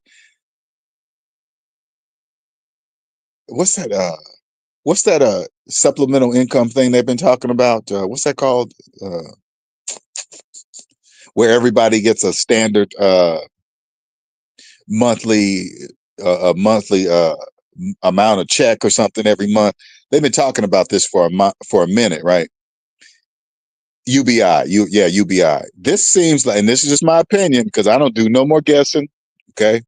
S2: What's that supplemental income thing they've been talking about? What's that called? Where everybody gets a standard monthly amount of check or something every month. They've been talking about this for a minute, right? UBI, UBI. This seems like, and this is just my opinion because I don't do no more guessing. Okay,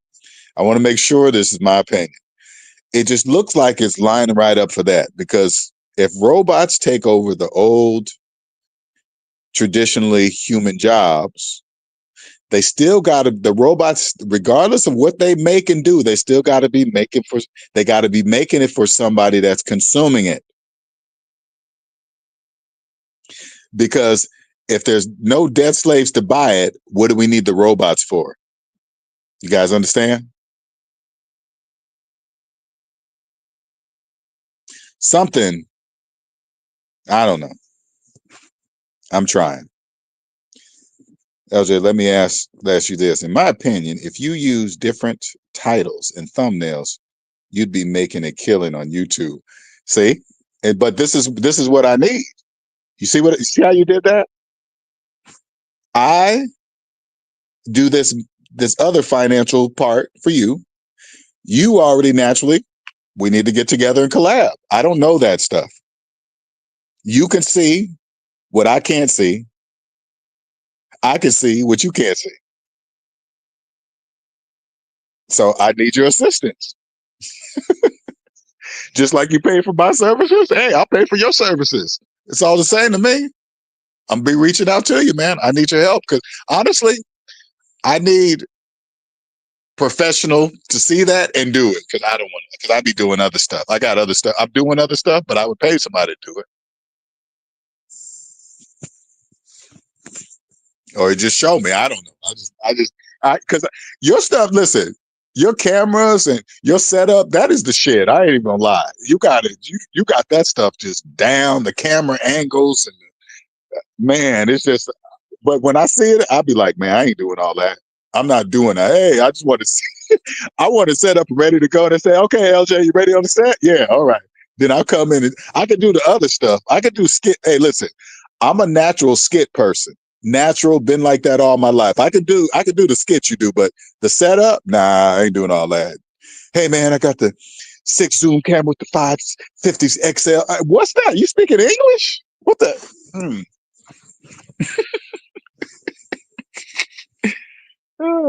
S2: I want to make sure this is my opinion. It just looks like it's lining right up for that because if robots take over the old, traditionally human jobs, the robots, regardless of what they make and do, they still got to be making it for somebody that's consuming it. Because if there's no debt slaves to buy it, what do we need the robots for? You guys understand? Something, I don't know. I'm trying. LJ, let me ask you this. In my opinion, if you use different titles and thumbnails, you'd be making a killing on YouTube. See? But this is what I need. You see how you did that? I do this other financial part for you. You already naturally, we need to get together and collab. I don't know that stuff. You can see what I can't see. I can see what you can't see. So I need your assistance. Just like you pay for my services, hey, I'll pay for your services. It's all the same to me. I'm be reaching out to you, man. I need your help because honestly, I need professional to see that and do it because I don't want to. Because I be doing other stuff. I got other stuff. I'm doing other stuff, but I would pay somebody to do it, or just show me. I don't know. Because your stuff. Listen, your cameras and your setup. That is the shit. I ain't even gonna lie. You got it. You got that stuff just down. The camera angles and man, it's just. But when I see it, I'll be like, man, I ain't doing all that. I'm not doing that. Hey, I just want to see. I want to set up ready to go and say, okay, LJ, you ready on the set? Yeah, all right. Then I'll come in and I can do the other stuff. I can do skit. Hey, listen, I'm a natural skit person. Natural, been like that all my life. I can do the skit you do, but the setup, nah, I ain't doing all that. Hey man, I got the 6 zoom camera with the 550 XL. What's that? You speaking English? What the?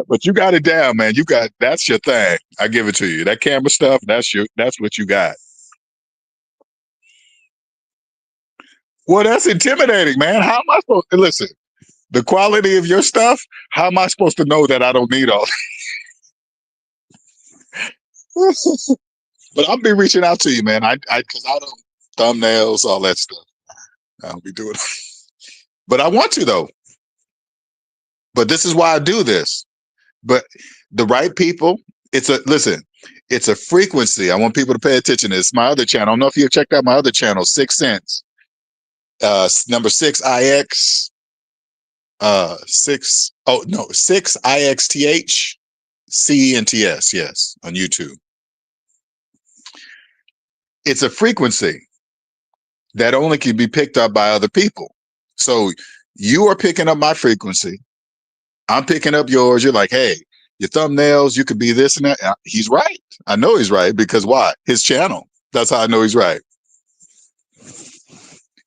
S2: But you got it down, man. That's your thing. I give it to you. That camera stuff, that's what you got. Well, that's intimidating, man. How am I supposed to listen? The quality of your stuff, how am I supposed to know that I don't need all that? But I'll be reaching out to you, man. Because I don't thumbnails, all that stuff. I'll be doing it. But I want to though. But this is why I do this. But the right people, it's a frequency. I want people to pay attention to this. My other channel. I don't know if you've checked out my other channel, 6 cents. Number 6IX, 6IXTH yes, on YouTube. It's a frequency that only can be picked up by other people. So you are picking up my frequency. I'm picking up yours. You're like, hey, your thumbnails, you could be this and that. He's right. I know he's right because why? His channel. That's how I know he's right.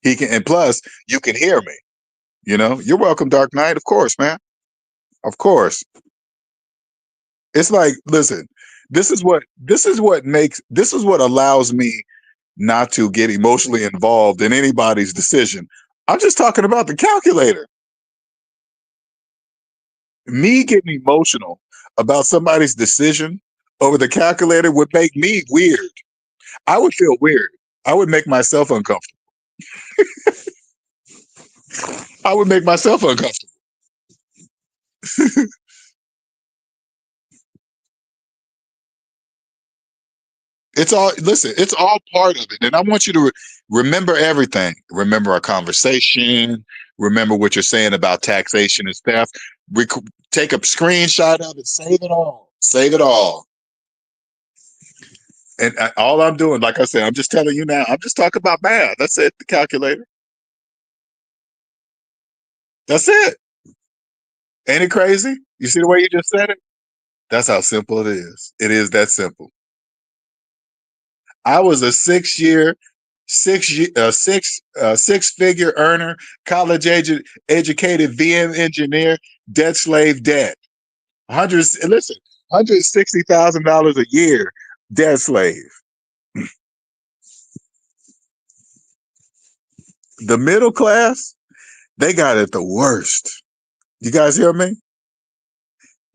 S2: He can, and plus, you can hear me. You're welcome, Dark Knight. Of course, man. Of course. It's like, listen, this is what allows me not to get emotionally involved in anybody's decision. I'm just talking about the calculator. Me getting emotional about somebody's decision over the calculator would make me weird. I would feel weird. I would make myself uncomfortable. I would make myself uncomfortable. It's all part of it. And I want you to remember everything. Remember our conversation. Remember what you're saying about taxation and stuff. Take a screenshot of it. Save it all. Save it all. And all I'm doing, like I said, I'm just telling you now, I'm just talking about math. That's it, the calculator. That's it. Ain't it crazy? You see the way you just said it? That's how simple it is. It is that simple. I was a six-figure earner, educated VM engineer, debt slave debt. Listen, $160,000 a year, debt slave. The middle class, they got it the worst. You guys hear me?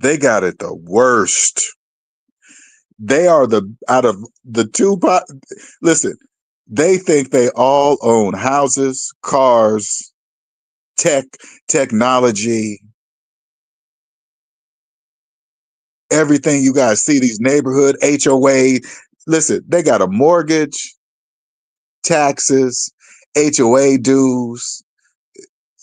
S2: They got it the worst. They are out of the two. Listen, they think they all own houses, cars, technology. Everything you guys see, these neighborhood HOA, listen, they got a mortgage, taxes, HOA dues.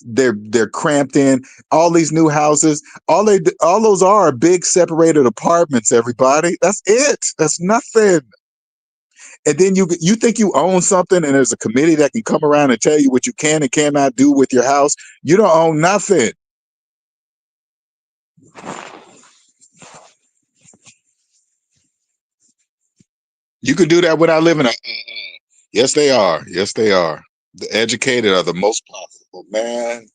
S2: They're cramped in. All these new houses, all those are big separated apartments. Everybody, that's it. That's nothing. And then you think you own something, and there's a committee that can come around and tell you what you can and cannot do with your house. You don't own nothing. You can do that without living. Yes, they are. Yes, they are. The educated are the most profitable. Man,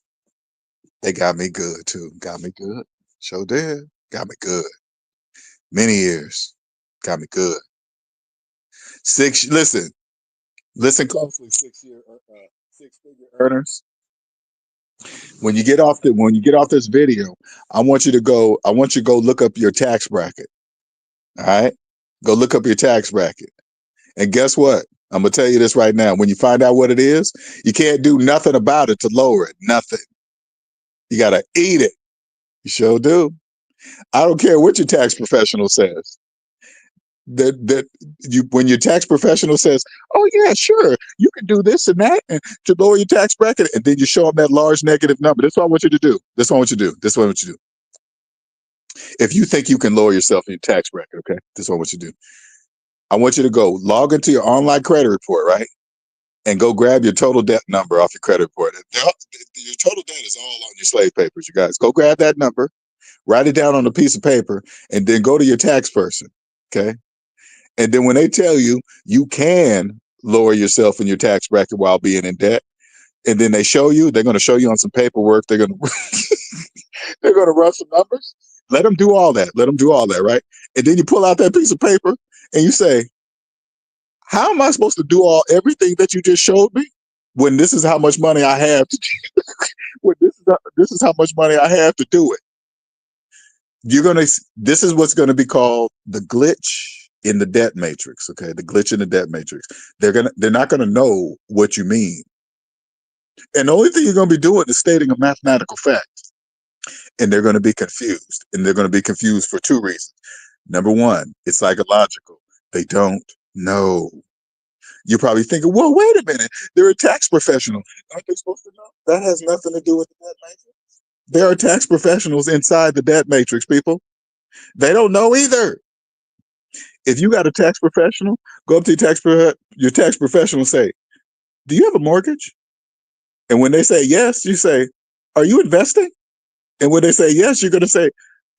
S2: they got me good too. Got me good. Sure did. Got me good. Many years. Got me good. Listen closely. 6-figure earners. When you get off this video, I want you to go look up your tax bracket. All right? Go look up your tax bracket. And guess what? I'm gonna tell you this right now. When you find out what it is, you can't do nothing about it to lower it. Nothing. You gotta eat it. You sure do. I don't care what your tax professional says. That you when your tax professional says, "Oh yeah, sure, you can do this and that and to lower your tax bracket," and then you show them that large negative number. That's what I want you to do. That's what I want you to do. This is what I want you to do. If you think you can lower yourself in your tax bracket, okay, this is what I want you to do. I want you to go log into your online credit report, right? And go grab your total debt number off your credit report. Your total debt is all on your slave papers, you guys. Go grab that number, write it down on a piece of paper, and then go to your tax person. Okay. And then when they tell you you can lower yourself in your tax bracket while being in debt, and then they're going to show you on some paperwork. They're going to they're going to run some numbers. Let them do all that. Let them do all that, right? And then you pull out that piece of paper and you say, how am I supposed to do everything that you just showed me when this is how much money I have to when this is how much money I have to do it? This is what's going to be called the glitch in the debt matrix. Okay, the glitch in the debt matrix. They're not going to know what you mean, and the only thing you're going to be doing is stating a mathematical fact, and they're going to be confused, and they're going to be confused for two reasons. Number one, it's psychological. They don't know. You're probably thinking, well, wait a minute. They're a tax professional. Aren't they supposed to know? That has nothing to do with the debt matrix. There are tax professionals inside the debt matrix, people. They don't know either. If you got a tax professional, go up to your tax professional and say, do you have a mortgage? And when they say yes, you say, are you investing? And when they say yes, you're going to say,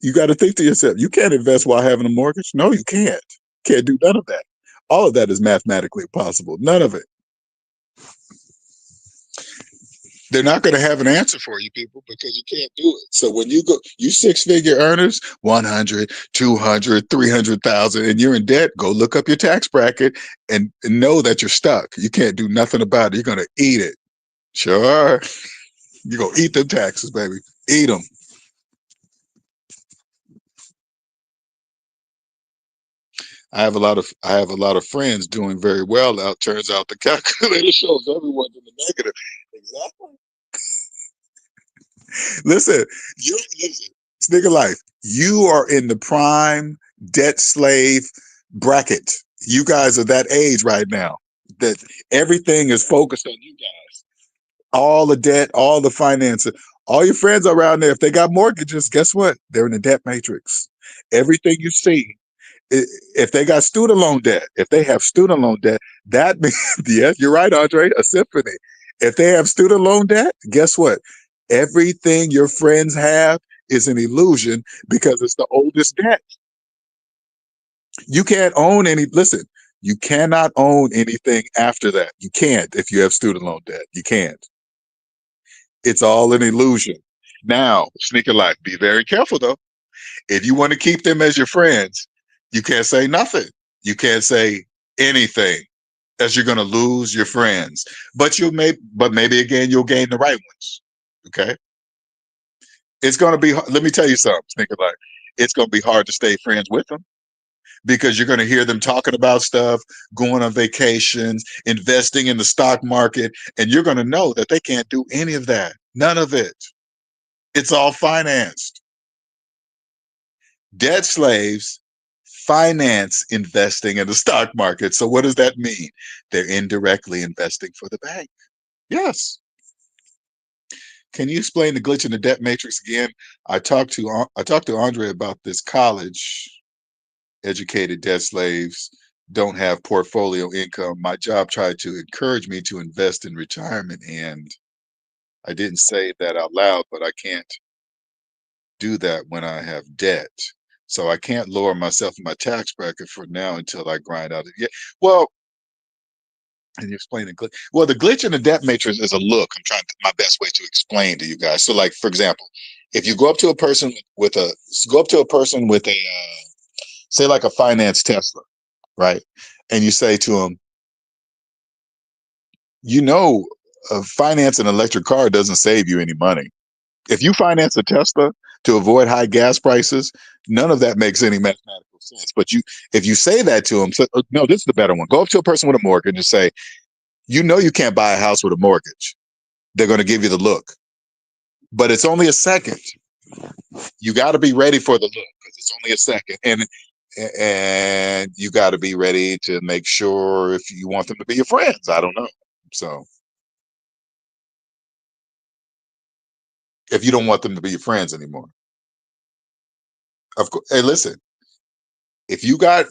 S2: you got to think to yourself, you can't invest while having a mortgage. No, you can't. Can't do none of that. All of that is mathematically impossible. None of it. They're not going to have an answer for you, people, because you can't do it. So when you go, you 6-figure earners, 100, 200, 300,000, and you're in debt, go look up your tax bracket and know that you're stuck. You can't do nothing about it. You're going to eat it. Sure. You're going to eat them taxes, baby. Eat them. I have a lot of friends doing very well out. Turns out the calculator shows everyone's in the negative. Exactly. Listen, listen, nigga life. You are in the prime debt slave bracket. You guys are that age right now that everything is focused on you guys. All the debt, all the finances, all your friends around there. If they got mortgages, guess what? They're in the debt matrix. Everything you see, if they got student loan debt, if they have student loan debt, that means, yes, you're right, Andre, a symphony. If they have student loan debt, guess what? Everything your friends have is an illusion because it's the oldest debt. You can't own listen, you cannot own anything after that. You can't if you have student loan debt. You can't. It's all an illusion. Now, sneaker life, be very careful though. If you want to keep them as your friends, you can't say nothing. You can't say anything, as you're going to lose your friends. But maybe again you'll gain the right ones. Okay, it's going to be. Let me tell you something, Sneaker Life. It's going to be hard to stay friends with them because you're going to hear them talking about stuff, going on vacations, investing in the stock market, and you're going to know that they can't do any of that. None of it. It's all financed. Debt slaves finance investing in the stock market. So what does that mean? They're indirectly investing for the bank. Yes. Can you explain the glitch in the debt matrix again? I talked to Andre about this. College educated debt slaves don't have portfolio income. My job tried to encourage me to invest in retirement, and I didn't say that out loud, but I can't do that when I have debt. So I can't lower myself in my tax bracket for now until I grind out it. Yeah. Well, and you explain the glitch. Well, the glitch in the debt matrix is a look. I'm trying to, my best way to explain to you guys. So, like for example, if you go up to a person with a say like a finance Tesla, right? And you say to them, you know, finance an electric car doesn't save you any money. If you finance a Tesla to avoid high gas prices, none of that makes any mathematical sense. But if you say that to them, so, no, this is the better one. Go up to a person with a mortgage and say, you know, you can't buy a house with a mortgage. They're going to give you the look, but it's only a second. You got to be ready for the look because it's only a second, and you got to be ready to make sure if you want them to be your friends. I don't know. So if you don't want them to be your friends anymore, of course. Hey, listen, if you got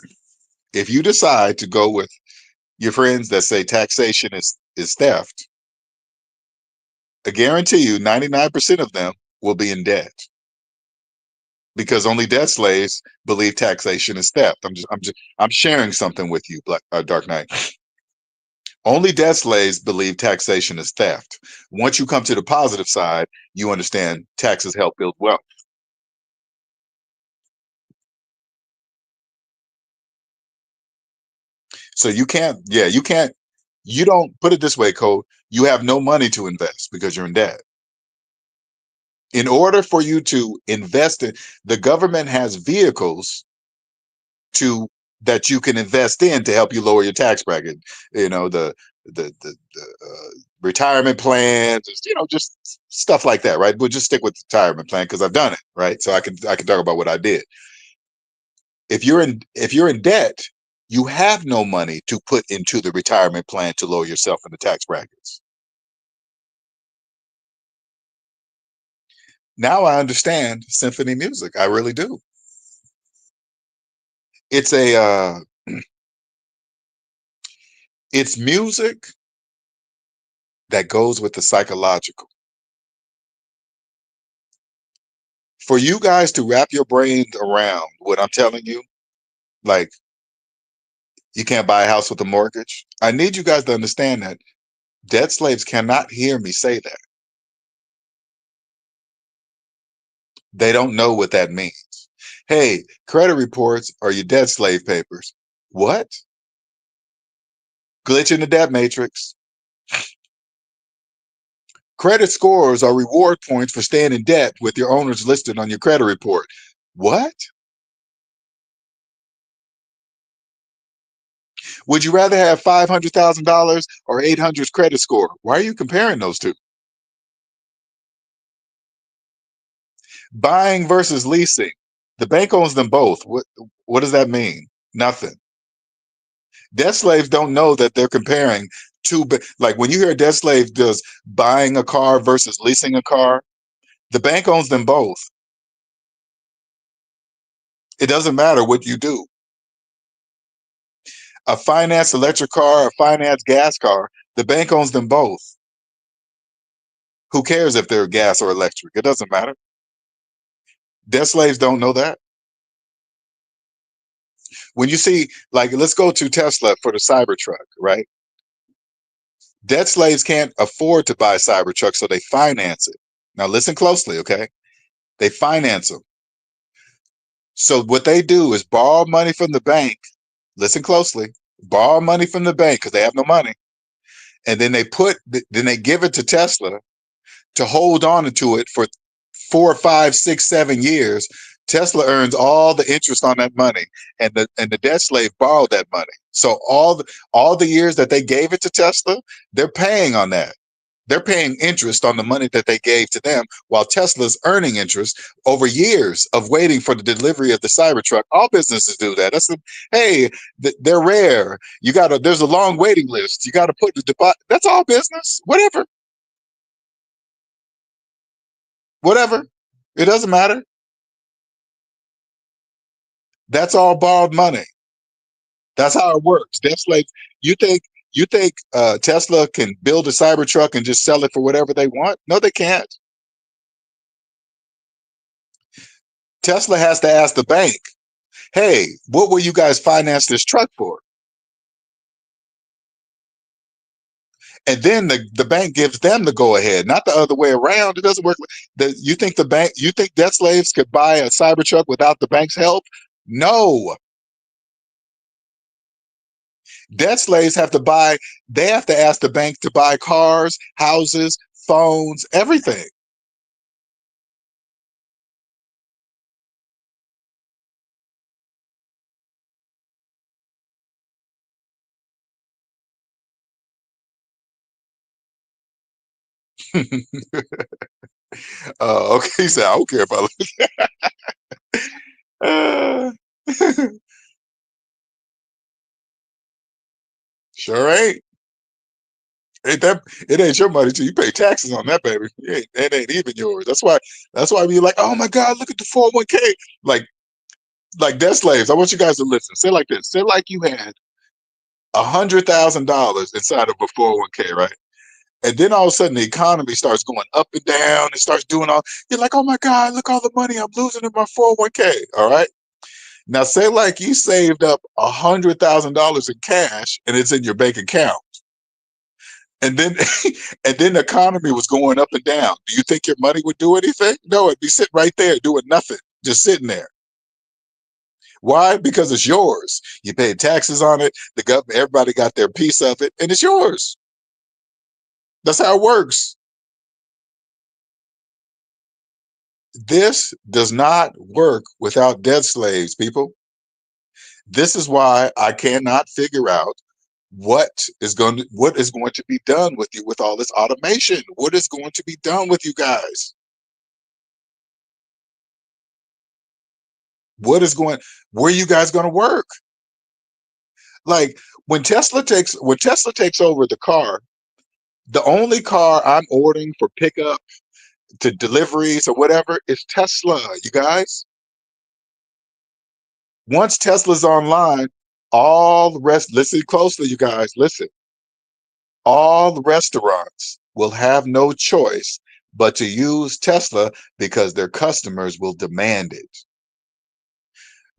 S2: if you decide to go with your friends that say taxation is theft, I guarantee you 99% of them will be in debt because only debt slaves believe taxation is theft. I'm sharing something with you, Dark Knight. Only debt slaves believe taxation is theft. Once you come to the positive side, you understand taxes help build wealth. So you don't put it this way, Code. You have no money to invest because you're in debt. In order for you to invest in, the government has vehicles to that you can invest in to help you lower your tax bracket. You know, the retirement plans, just stuff like that, right? We'll just stick with the retirement plan because I've done it, right? So I can talk about what I did. If you're in debt, you have no money to put into the retirement plan to lower yourself in the tax brackets. Now I understand symphony music. I really do. It's a it's music that goes with the psychological. For you guys to wrap your brains around what I'm telling you, like you can't buy a house with a mortgage. I need you guys to understand that debt slaves cannot hear me say that. They don't know what that means. Hey, credit reports are your debt slave papers. What? Glitch in the debt matrix. Credit scores are reward points for staying in debt with your owners listed on your credit report. What? Would you rather have $500,000 or 800 credit score? Why are you comparing those two? Buying versus leasing. The bank owns them both. What does that mean? Nothing. Debt slaves don't know that they're comparing two. Like when you hear a debt slave does buying a car versus leasing a car, the bank owns them both. It doesn't matter what you do. A finance electric car, a finance gas car, the bank owns them both. Who cares if they're gas or electric? It doesn't matter. Debt slaves don't know that. When you see, like, let's go to Tesla for the Cybertruck, right? Debt slaves can't afford to buy Cybertruck, so they finance it. Now, listen closely, okay? They finance them. So what they do is borrow money from the bank. Listen closely. Borrow money from the bank because they have no money, and then they give it to Tesla to hold on to it for 4, 5, 6, 7 years. Tesla earns all the interest on that money, and the debt slave borrowed that money. So all the years that they gave it to Tesla, they're paying on that. They're paying interest on the money that they gave to them, while Tesla's earning interest over years of waiting for the delivery of the Cybertruck. All businesses do that. Hey, they're rare. There's a long waiting list. You got to put the deposit. That's all business. Whatever. It doesn't matter. That's all borrowed money. That's how it works. That's like you think Tesla can build a Cybertruck and just sell it for whatever they want? No, they can't. Tesla has to ask the bank, hey, what will you guys finance this truck for? And then the bank gives them the go ahead, not the other way around. It doesn't work. You think debt slaves could buy a Cybertruck without the bank's help? No. Debt slaves they have to ask the bank to buy cars, houses, phones, everything. Okay, he said, I don't care about it. Sure ain't. It ain't your money till you pay taxes on that, baby. It ain't even yours. That's why we like, oh my God, look at the 401k. Like debt slaves. I want you guys to listen. Say like this. Say like you had $100,000 inside of a 401k, right? And then all of a sudden the economy starts going up and down. It starts doing all. You're like, oh my God, look all the money I'm losing in my 401k. All right. Now say like you saved up $100,000 in cash and it's in your bank account. And then and then the economy was going up and down. Do you think your money would do anything? No, it'd be sitting right there doing nothing, just sitting there. Why? Because it's yours. You paid taxes on it. The government, everybody got their piece of it, and it's yours. That's how it works. This does not work without debt slaves, people. This is why I cannot figure out what is going to be done with you with all this automation. What is going to be done with you guys? Where are you guys going to work? Like when Tesla takes over the car, the only car I'm ordering for pickup to deliveries or whatever is Tesla, you guys. Once Tesla's online, all the rest, listen closely, you guys, listen. All the restaurants will have no choice but to use Tesla because their customers will demand it.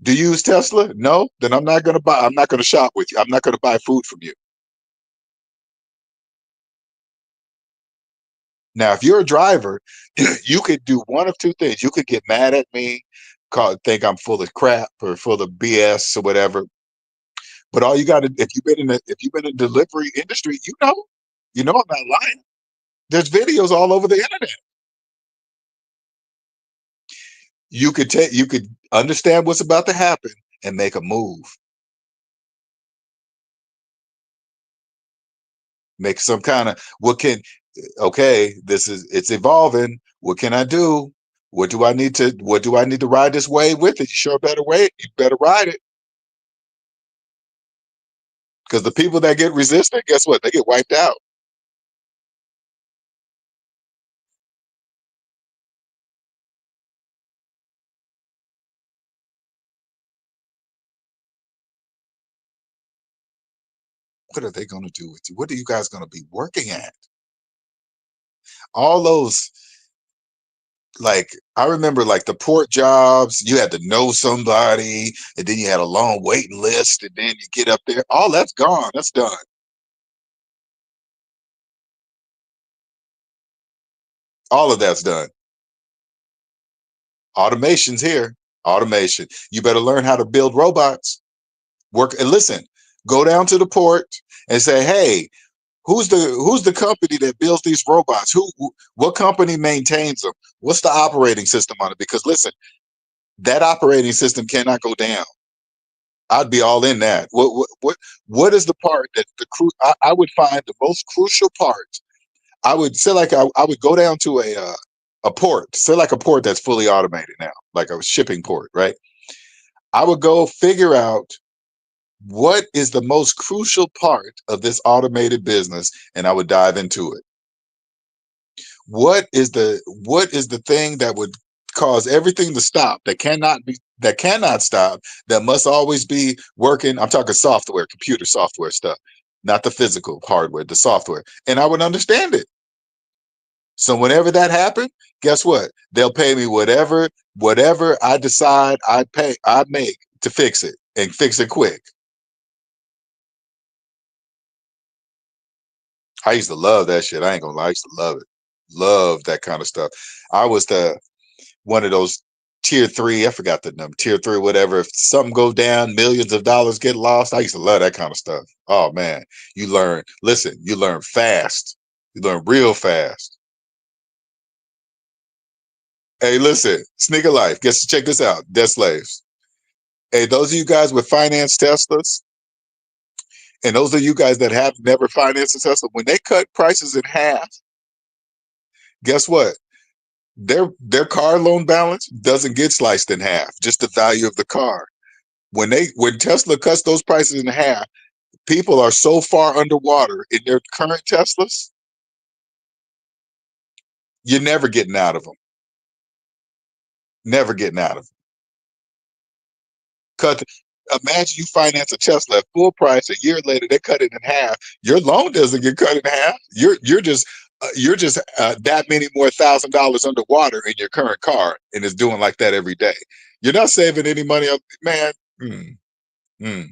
S2: Do you use Tesla? No? Then I'm not going to shop with you. I'm not going to buy food from you. Now, if you're a driver, you could do one of two things. You could get mad at me, think I'm full of crap or full of BS or whatever. But all you got to, if you've been in the delivery industry, you know I'm not lying. There's videos all over the internet. You could understand what's about to happen and make a move. Make some kind of okay, it's evolving. What can I do? What do I need to ride this wave with it? You sure better wait. You better ride it. Because the people that get resistant, guess what? They get wiped out. What are they going to do with you? What are you guys going to be working at? All those, like, I remember like the port jobs, you had to know somebody, and then you had a long waiting list, and then you get up there. All that's gone. That's done. All of that's done. Automation's here. Automation. You better learn how to build robots. Work and listen. Go down to the port and say, "Hey, who's the company that builds these robots? What company maintains them? What's the operating system on it?" Because listen, that operating system cannot go down. I'd be all in that. What is the part that I would find the most crucial part I would say like I would go down to a port, say like a port that's fully automated now, like a shipping port, right? I would go figure out what is the most crucial part of this automated business, and I would dive into it. What is the thing that would cause everything to stop, that cannot stop, that must always be working? I'm talking software, computer software stuff, not the physical hardware, the software. And I would understand it. So whenever that happened, guess what? They'll pay me whatever I decide I make to fix it, and fix it quick. I used to love that shit. I ain't gonna lie, I used to love it. Love that kind of stuff. I was the one of those tier three, I forgot the number, tier three, whatever. If something goes down, millions of dollars get lost. I used to love that kind of stuff. Oh man, you learn fast. You learn real fast. Hey, listen, sneaker life. Check this out. Debt slaves. Hey, those of you guys with finance Teslas, and those of you guys that have never financed a Tesla, when they cut prices in half, guess what? Their car loan balance doesn't get sliced in half, just the value of the car. When Tesla cuts those prices in half, people are so far underwater in their current Teslas, you're never getting out of them. Never getting out of them. Cut. Imagine you finance a Tesla at full price. A year later, they cut it in half. Your loan doesn't get cut in half. You're just that many more $1,000 underwater in your current car, and it's doing like that every day. You're not saving any money, man. Mm, mm.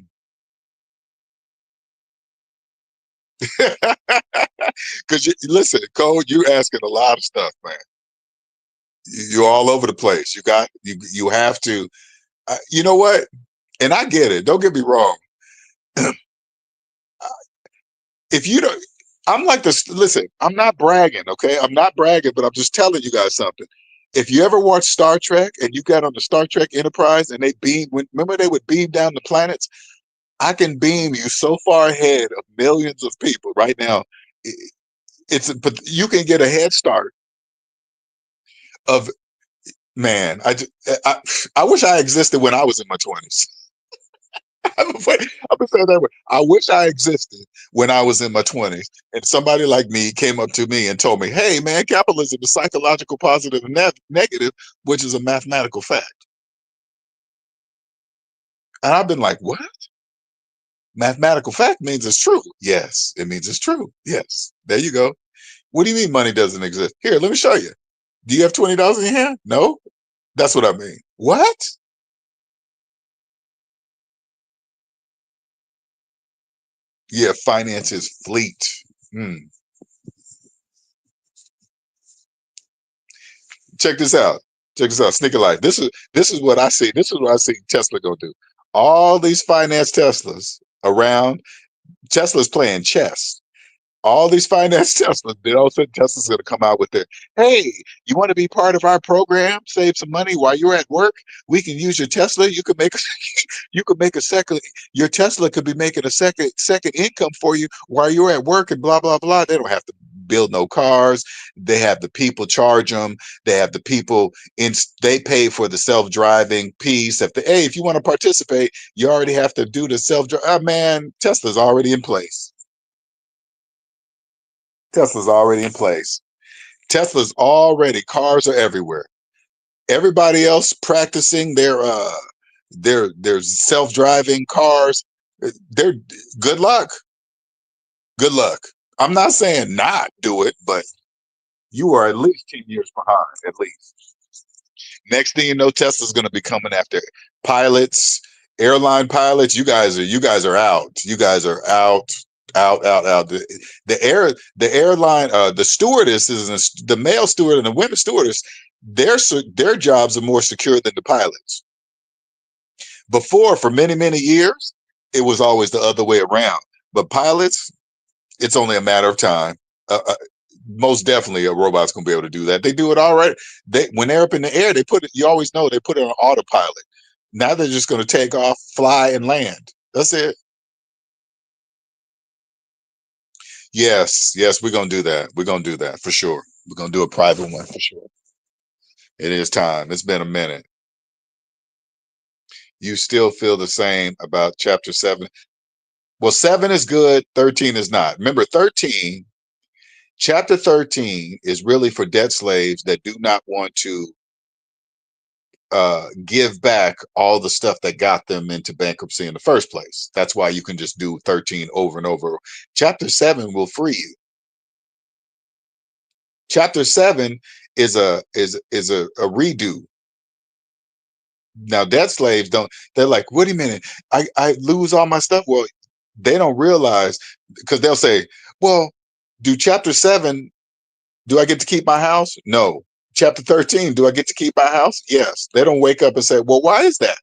S2: Because listen, Cole, you asking a lot of stuff, man. You're all over the place. You have to. You know what? And I get it. Don't get me wrong. If you don't, I'm like this. Listen, I'm not bragging, okay? I'm not bragging, but I'm just telling you guys something. If you ever watch Star Trek and you got on the Star Trek Enterprise and remember they would beam down the planets? I can beam you so far ahead of millions of people right now. But you can get a head start of, man. I, I wish I existed when I was in my 20s. I'm gonna say that way. I wish I existed when I was in my 20s, and somebody like me came up to me and told me, "Hey, man, capitalism is psychological positive and negative, which is a mathematical fact." And I've been like, "What? Mathematical fact means it's true?" Yes, it means it's true. Yes, there you go. What do you mean money doesn't exist? Here, let me show you. Do you have $20 in your hand? No, that's what I mean. What? Yeah, finance is fleet. Hmm. Check this out. Check this out. Sneaker life. This is what I see. This is what I see Tesla gonna do. All these finance Teslas around, Tesla's playing chess. All these finance Teslas, then all of a sudden Tesla's going to come out with their, hey, you want to be part of our program, save some money while you're at work? We can use your Tesla. You could make you could make a second. Your Tesla could be making a second income for you while you're at work, and blah blah blah. They don't have to build no cars. They have the people charge them. They have the people in. They pay for the self-driving piece. If you want to participate, you already have to do the self-drive. Man, Tesla's already in place. Tesla's already in place. Cars are everywhere. Everybody else practicing their self-driving cars. They're good luck. Good luck. I'm not saying not do it, but you are at least 10 years behind, at least. Next thing you know, Tesla's going to be coming after pilots, airline pilots. You guys are out. You guys are out, out. The airline, the stewardesses, the male steward and the women stewardess, their jobs are more secure than the pilots. Before, for many years, it was always the other way around. But pilots, it's only a matter of time. Most definitely, a robot's gonna be able to do that. They do it all right. When they're up in the air, they put it. You always know they put it on autopilot. Now they're just gonna take off, fly, and land. That's it. Yes, yes, we're gonna do that. We're gonna do that for sure. We're gonna do a private one for sure. It is time. It's been a minute. You still feel the same about chapter 7? Well, 7 is good, 13 is not. Remember, chapter 13 is really for debt slaves that do not want to give back all the stuff that got them into bankruptcy in the first place. That's why you can just do 13 over and over. Chapter 7 will free you. Chapter 7 is a redo. Now debt slaves don't, they're like, wait a minute, I lose all my stuff. Well, they don't realize, because they'll say, well, do chapter 7, do I get to keep my house? No. Chapter 13, do I get to keep my house? Yes. They don't wake up and say, well, why is that?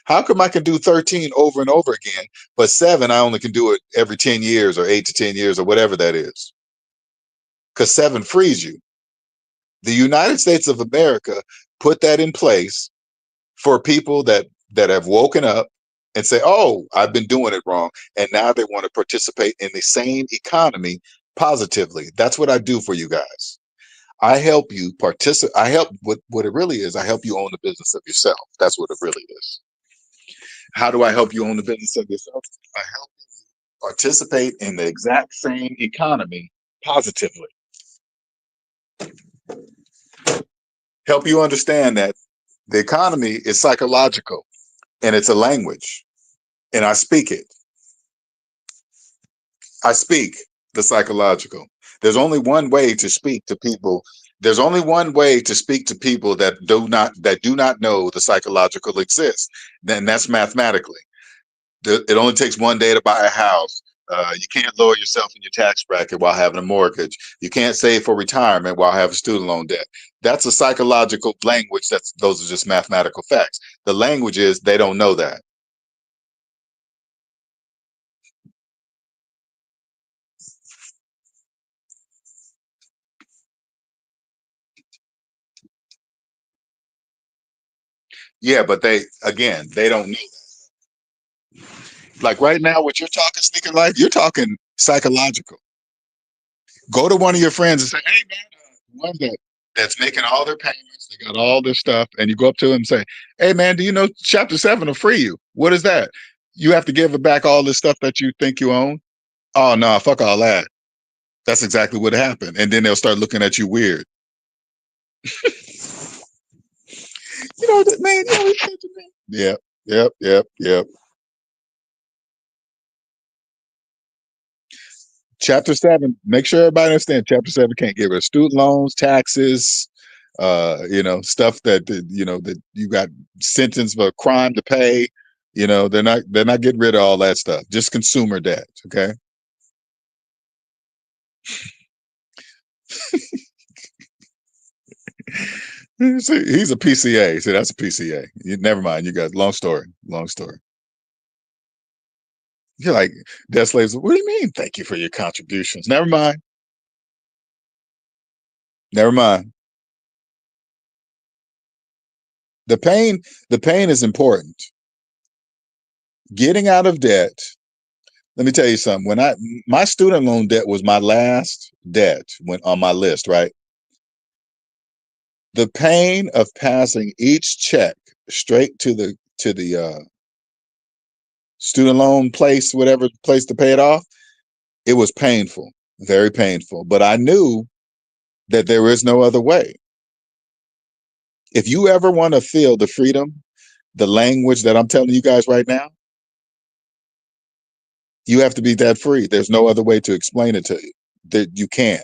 S2: How come I can do 13 over and over again, but 7, I only can do it every 10 years or 8 to 10 years or whatever that is? Because 7 frees you. The United States of America put that in place for people that have woken up and say, oh, I've been doing it wrong. And now they want to participate in the same economy positively. That's what I do for you guys. I help you participate. I help, what it really is, I help you own the business of yourself. That's what it really is. How do I help you own the business of yourself? I help you participate in the exact same economy positively. Help you understand that the economy is psychological and it's a language, and I speak it. I speak the psychological. There's only one way to speak to people. There's only one way to speak to people that do not know the psychological exists. Then that's mathematically. It only takes one day to buy a house. You can't lower yourself in your tax bracket while having a mortgage. You can't save for retirement while having student loan debt. That's a psychological language. Those are just mathematical facts. The language is they don't know that. Yeah, but they don't know. Like right now, what you're talking, sneaker life, you're talking psychological. Go to one of your friends and say, hey man, one that's making all their payments, they got all this stuff, and you go up to them and say, hey man, do you know chapter 7 will free you? What is that? You have to give it back all this stuff that you think you own? Oh no, fuck all that. That's exactly what happened. And then they'll start looking at you weird. You know that man, you know what he said to me? Yep, yep, yep, yep. Chapter 7, make sure everybody understands chapter 7 can't get rid of student loans, taxes, stuff that you got sentenced for a crime to pay. They're not getting rid of all that stuff. Just consumer debt. Okay. See, he's a PCA. See, that's a PCA. Never mind. You got long story. Long story. You're like, debt slaves. What do you mean? Thank you for your contributions. Never mind. Never mind. The pain is important. Getting out of debt. Let me tell you something. My student loan debt was my last debt when on my list, right? The pain of passing each check straight to the student loan place, whatever place to pay it off, it was painful, very painful. But I knew that there is no other way. If you ever want to feel the freedom, the language that I'm telling you guys right now, you have to be that free. There's no other way to explain it to you. That you can't.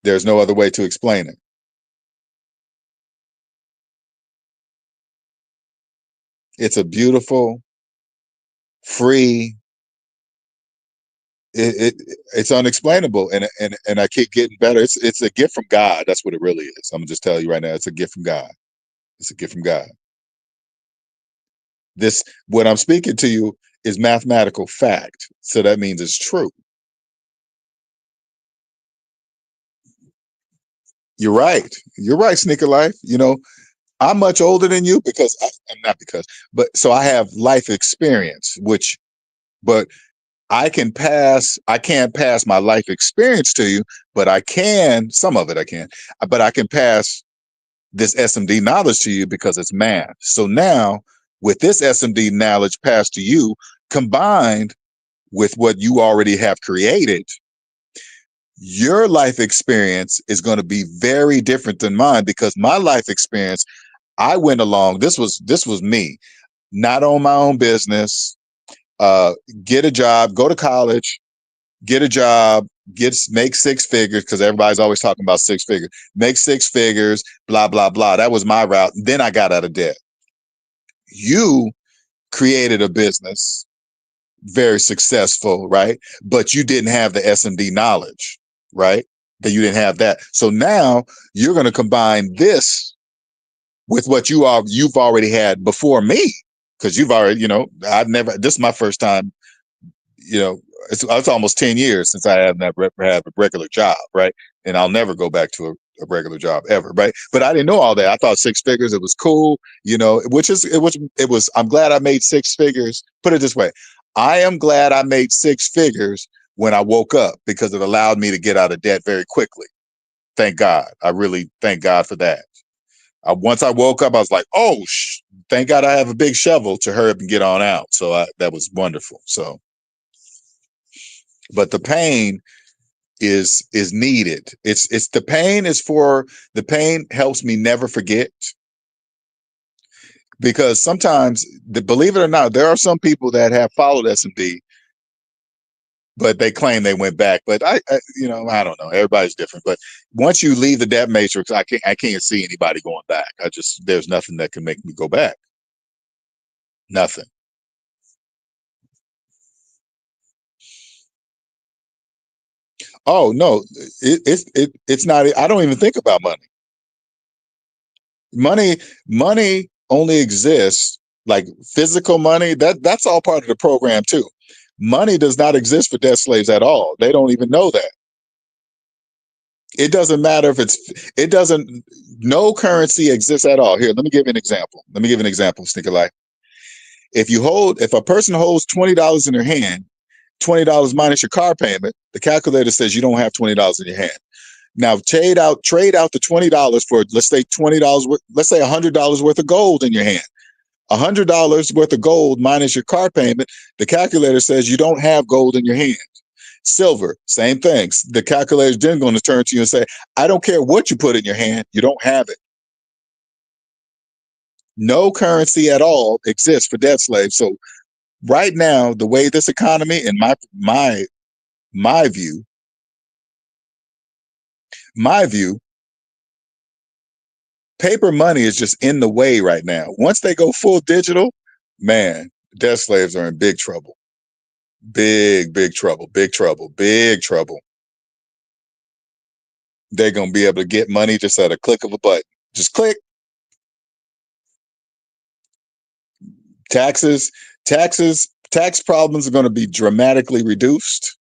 S2: There's no other way to explain it. It's a beautiful, free. It's unexplainable, and I keep getting better. It's a gift from God. That's what it really is. I'm gonna just tell you right now. It's a gift from God. It's a gift from God. This what I'm speaking to you is mathematical fact. So that means it's true. You're right. You're right, Sneaker Life. I'm much older than you because I'm not because, but so I have life experience, but I can't pass my life experience to you, but some of it I can, but I can pass this SMD knowledge to you because it's math. So now with this SMD knowledge passed to you, combined with what you already have created, your life experience is going to be very different than mine because my life experience, I went along, this was me, not own my own business, uh, get a job, go to college, get a job, make six figures, because everybody's always talking about six figures, make six figures, blah, blah, blah. That was my route. Then I got out of debt. You created a business, very successful, right? But you didn't have the SMD knowledge, right? That you didn't have that. So now you're going to combine this with what you've already had before me, because you've already, this is my first time, it's almost 10 years since I have had a regular job, right? And I'll never go back to a regular job ever, right? But I didn't know all that. I thought six figures, it was cool, I'm glad I made six figures. Put it this way. I am glad I made six figures when I woke up because it allowed me to get out of debt very quickly. Thank God. I really thank God for that. Once I woke up, I was like, oh, thank God I have a big shovel to hurry up and get on out. So that was wonderful. So, but the pain is needed. The pain helps me never forget, because sometimes, believe it or not, there are some people that have followed SMD, but they claim they went back. But I don't know. Everybody's different. But once you leave the debt matrix, I can't see anybody going back. There's nothing that can make me go back. Nothing. Oh no, it's not. I don't even think about money. Money only exists, like physical money. That's all part of the program too. Money does not exist for debt slaves at all. They don't even know that. It doesn't matter if it doesn't. No currency exists at all. Here, let me give you an example. Sneaker Life. If a person holds $20 in their hand, $20 minus your car payment, the calculator says you don't have $20 in your hand. Now trade out the $20 for, let's say $20 worth, let's say $100 worth of gold in your hand. $100 worth of gold minus your car payment, the calculator says you don't have gold in your hand. Silver, same things. The calculator is then going to turn to you and say, I don't care what you put in your hand, you don't have it. No currency at all exists for debt slaves. So right now, the way this economy, in my view, paper money is just in the way right now. Once they go full digital, man, debt slaves are in big trouble. Big trouble. They're going to be able to get money just at a click of a button. Just click. Taxes, tax problems are going to be dramatically reduced.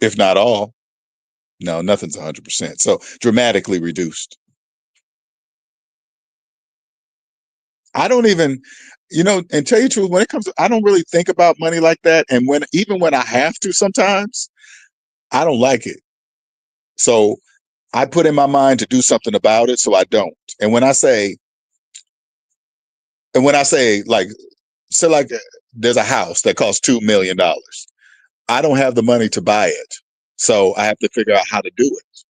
S2: If not all. No, nothing's 100%. So dramatically reduced. I don't even, and tell you the truth, when it comes to, I don't really think about money like that. And even when I have to sometimes, I don't like it. So I put in my mind to do something about it, so I don't. And when I say, like, so like there's a house that costs $2 million. I don't have the money to buy it. So I have to figure out how to do it.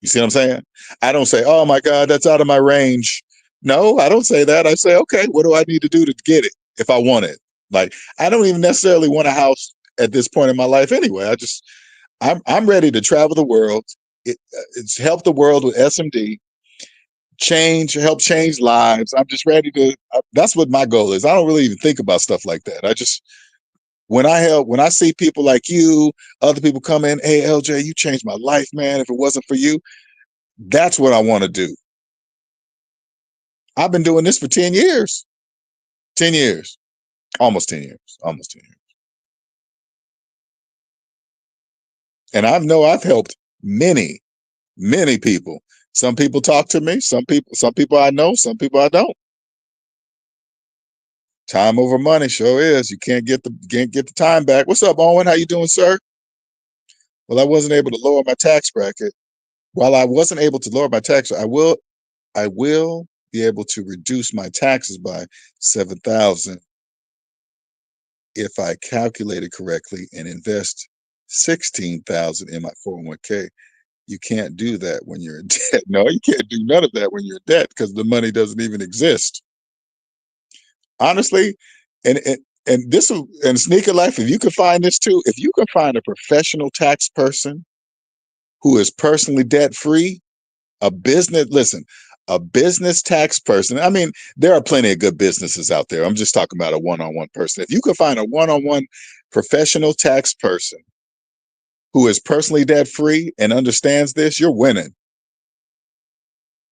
S2: You see what I'm saying? I don't say, oh my God, that's out of my range. No, I don't say that. I say, okay, what do I need to do to get it if I want it? Like, I don't even necessarily want a house at this point in my life anyway. I'm ready to travel the world. It's help the world with SMD, help change lives. I'm just ready to, that's what my goal is. I don't really even think about stuff like that. When I see people like you, other people come in, hey, LJ, you changed my life, man. If it wasn't for you, that's what I want to do. I've been doing this for 10 years. 10 years. Almost 10 years. And I've helped many people Some people talk to me. Some people I know. Some people I don't. Time over money sure is. You can't get the time back. What's up, Owen? How you doing, sir? Well, I wasn't able to lower my tax bracket. While I wasn't able to lower my tax, I will be able to reduce my taxes by 7,000 if I calculate it correctly and invest 16,000 in my 401k. You can't do that when you're in debt. No, you can't do none of that when you're in debt because the money doesn't even exist. Honestly, and this and Sneaker Life, if you can find this too, if you can find a professional tax person who is personally debt free, a business tax person. I mean, there are plenty of good businesses out there. I'm just talking about a one-on-one person. If you can find a one-on-one professional tax person who is personally debt free and understands this, you're winning.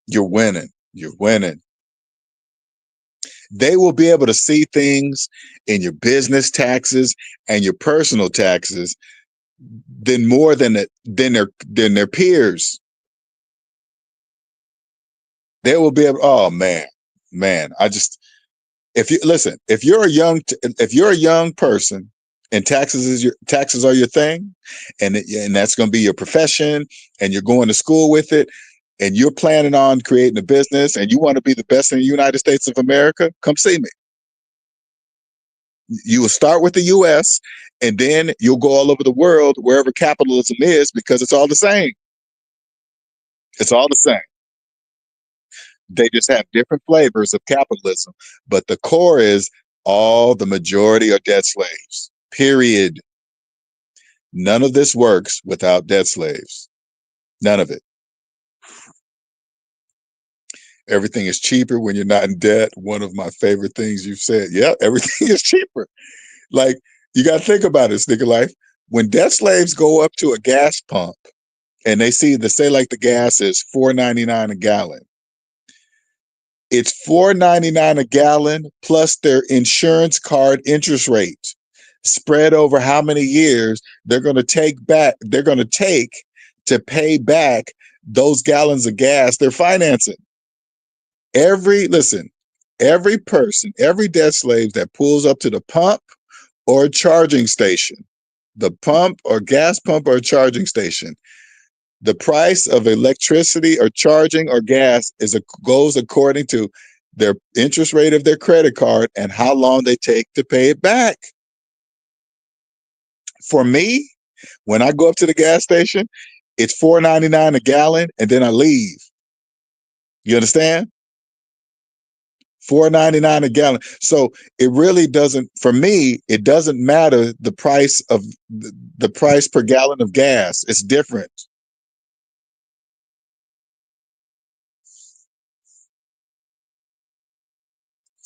S2: You're winning. You're winning. They will be able to see things in your business taxes and your personal taxes than more than their peers. They will be able. Oh man, if you're a young person and taxes are your thing, and that's going to be your profession, and you're going to school with it, and you're planning on creating a business, and you want to be the best in the United States of America, come see me. You will start with the U.S. and then you'll go all over the world, wherever capitalism is, because it's all the same. It's all the same. They just have different flavors of capitalism, but the core is all the majority are debt slaves. Period. None of this works without debt slaves. None of it. Everything is cheaper when you're not in debt. One of my favorite things you've said. Yeah, everything is cheaper. Like, you got to think about it, Sneaker Life. When debt slaves go up to a gas pump and they say like the gas is $4.99 a gallon, it's $4.99 a gallon plus their insurance card interest rate spread over how many years they're going to take to pay back those gallons of gas they're financing. Every person, every debt slave that pulls up to the pump or charging station, the pump or gas pump or charging station, the price of electricity or charging or gas goes according to their interest rate of their credit card and how long they take to pay it back. For me, when I go up to the gas station, it's $4.99 a gallon, and then I leave. You understand? $4.99 a gallon. So it really doesn't, for me, it doesn't matter the price per gallon of gas. It's different.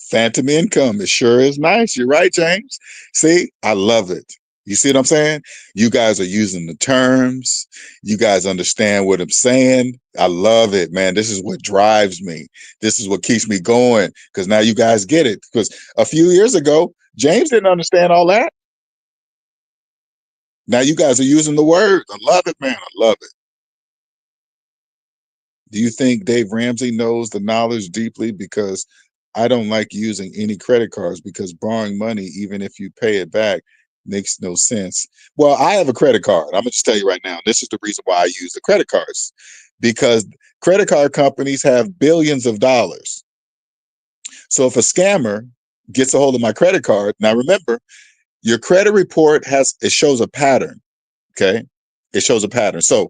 S2: Phantom income. It sure is nice. You're right, James. See, I love it. You see what I'm saying? You guys are using the terms. You guys understand what I'm saying. I love it, man. This is what drives me. This is what keeps me going, because now you guys get it. Because a few years ago, James didn't understand all that. Now you guys are using the word. I love it, man. I love it. Do you think Dave Ramsey knows the knowledge deeply? Because I don't like using any credit cards, because borrowing money, even if you pay it back, makes no sense. Well, I have a credit card. I'm going to just tell you right now, this is the reason why I use the credit cards, because credit card companies have billions of dollars. So if a scammer gets a hold of my credit card, now remember, your credit report it shows a pattern. Okay. It shows a pattern. So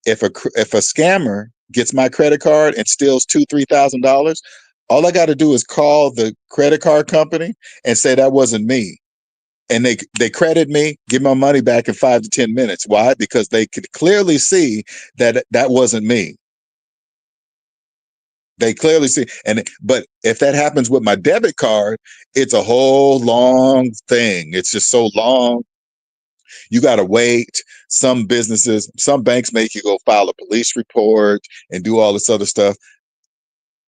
S2: if a scammer gets my credit card and steals $2,000-3,000, all I got to do is call the credit card company and say that wasn't me, and they credit me, give my money back in 5 to 10 minutes. Why? Because they could clearly see that wasn't me. They clearly see, but if that happens with my debit card, it's a whole long thing. It's just so long. You got to wait. Some banks make you go file a police report and do all this other stuff.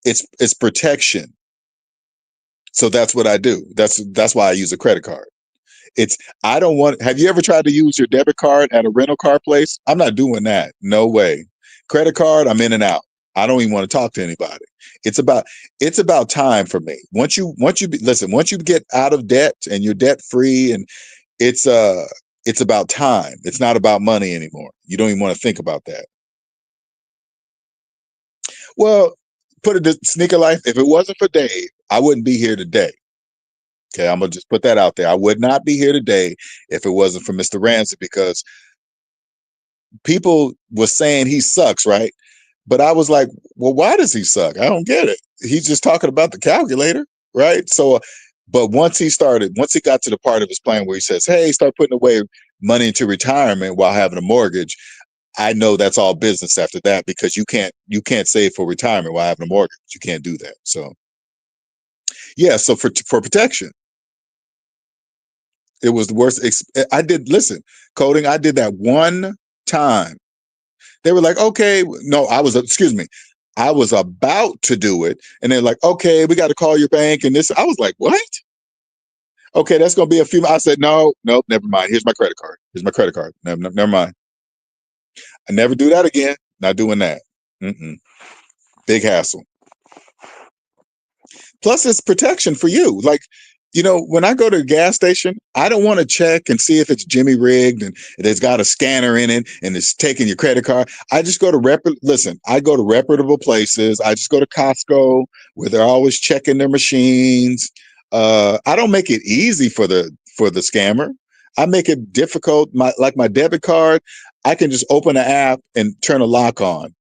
S2: It's protection. So that's what I do. That's why I use a credit card. Have you ever tried to use your debit card at a rental car place? I'm not doing that. No way. Credit card, I'm in and out. I don't even want to talk to anybody. It's about it's about time for me. Listen, once you get out of debt and you're debt free, and it's uh it's about time. It's not about money anymore. You don't even want to think about that. Well, put it this sneaker life. If it wasn't for Dave, I wouldn't be here today. Okay, I'm gonna just put that out there. I would not be here today if it wasn't for Mr. Ramsey, because people were saying he sucks, right? But I was like, well, why does he suck? I don't get it. He's just talking about the calculator, right? So, but once he got to the part of his plan where he says, hey, start putting away money into retirement while having a mortgage, I know that's all business after that, because you can't save for retirement while having a mortgage. You can't do that. So yeah, so for protection, it was the worst. I did listen, coding. I did that one time. They were like, okay, no, excuse me, I was about to do it. And they're like, okay, we got to call your bank. And this, I was like, what? Okay, that's going to be a few. I said, no, nope, never mind. Here's my credit card. Here's my credit card. Never mind. I never do that again. Not doing that. Mm-mm. Big hassle. Plus, it's protection for you. Like, when I go to a gas station, I don't want to check and see if it's Jimmy rigged and it's got a scanner in it and it's taking your credit card. I just go to I go to reputable places. I just go to Costco, where they're always checking their machines. I don't make it easy for the scammer. I make it difficult. My debit card, I can just open the app and turn a lock on.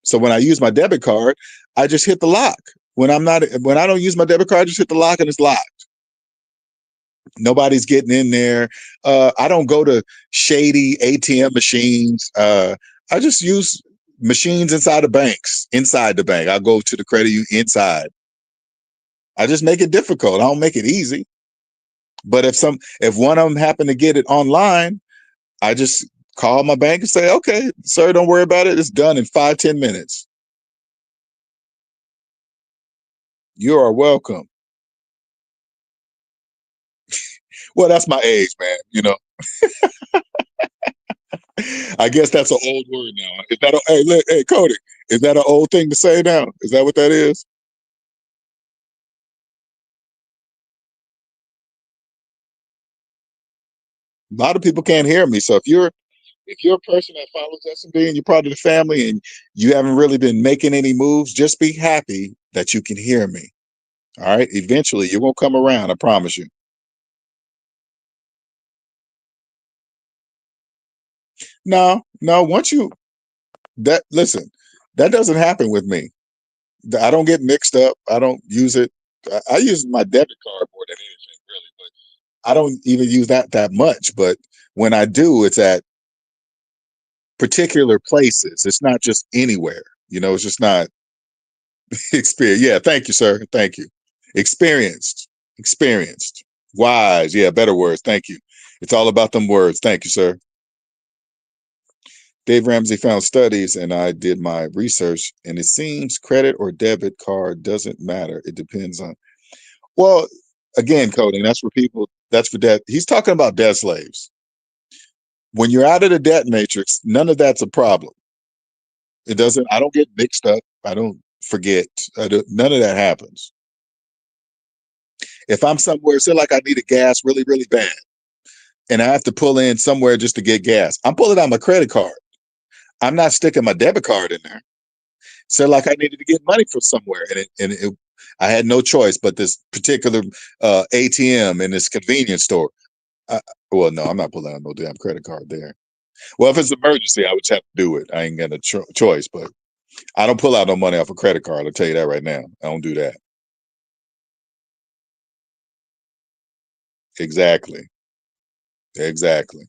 S2: So when I use my debit card, I just hit the lock. When I don't use my debit card, I just hit the lock and it's locked. Nobody's getting in there. I don't go to shady ATM machines. I just use machines inside the bank. I go to the credit union inside. I just make it difficult. I don't make it easy. But if one of them happen to get it online, I just call my bank and say, okay, sir, don't worry about it. It's done in 5-10 minutes. You are welcome. Well, that's my age, man. I guess that's an old word now. Is that hey, Cody? Is that an old thing to say now? Is that what that is? A lot of people can't hear me. So if you're a person that follows S&B and you're part of the family and you haven't really been making any moves, just be happy that you can hear me. All right. Eventually, you're gonna come around. I promise you. No, no. Once you that listen, that doesn't happen with me. I don't get mixed up. I don't use it. I use my debit card more than anything, really. But I don't even use that much. But when I do, it's at particular places. It's not just anywhere. It's just not experience. Yeah, thank you, sir. Thank you. Experienced. Experienced. Wise. Yeah, better words. Thank you. It's all about them words. Thank you, sir. Dave Ramsey found studies, and I did my research, and it seems credit or debit card doesn't matter. It depends on. Well, again, coding. That's for people. That's for debt. He's talking about debt slaves. When you're out of the debt matrix, none of that's a problem. It doesn't. I don't get mixed up. I don't forget. None of that happens. If I'm somewhere, say like I need a gas really, really bad, and I have to pull in somewhere just to get gas, I'm pulling out my credit card. I'm not sticking my debit card in there. So like I needed to get money from somewhere, I had no choice but this particular ATM in this convenience store. I, well, no, I'm not pulling out no damn credit card there. Well, if it's an emergency, I would have to do it. I ain't got a choice, but I don't pull out no money off a credit card. I'll tell you that right now. I don't do that. Exactly. Exactly.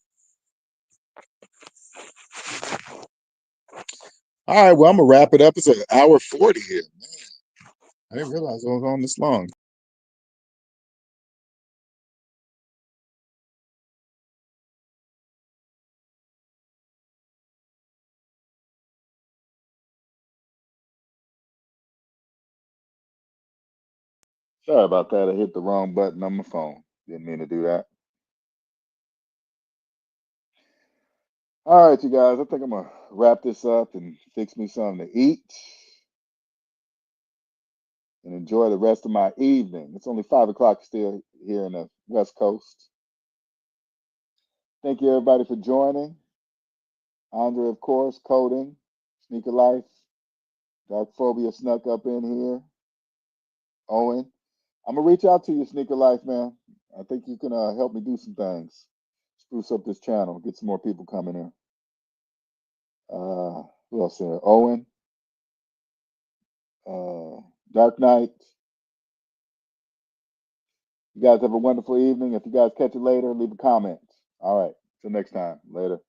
S2: All right. Well, I'm gonna wrap it up. It's an hour 40 here. Man, I didn't realize it was on this long. Sorry about that. I hit the wrong button on my phone. Didn't mean to do that. All right, you guys. I think I'm gonna wrap this up and fix me something to eat.
S1: and enjoy the rest of my evening. It's only 5 o'clock still here in the West Coast. Thank you, everybody, for joining. Andre, of course, coding, Sneaker Life, Dark Phobia snuck up in here. Owen, I'm gonna reach out to you, Sneaker Life, man. I think you can help me do some things, spruce up this channel, get some more people coming in. Who else there? Owen, Dark Knight. You guys have a wonderful evening. If you guys catch it later, leave a comment. All right. Till next time. Later.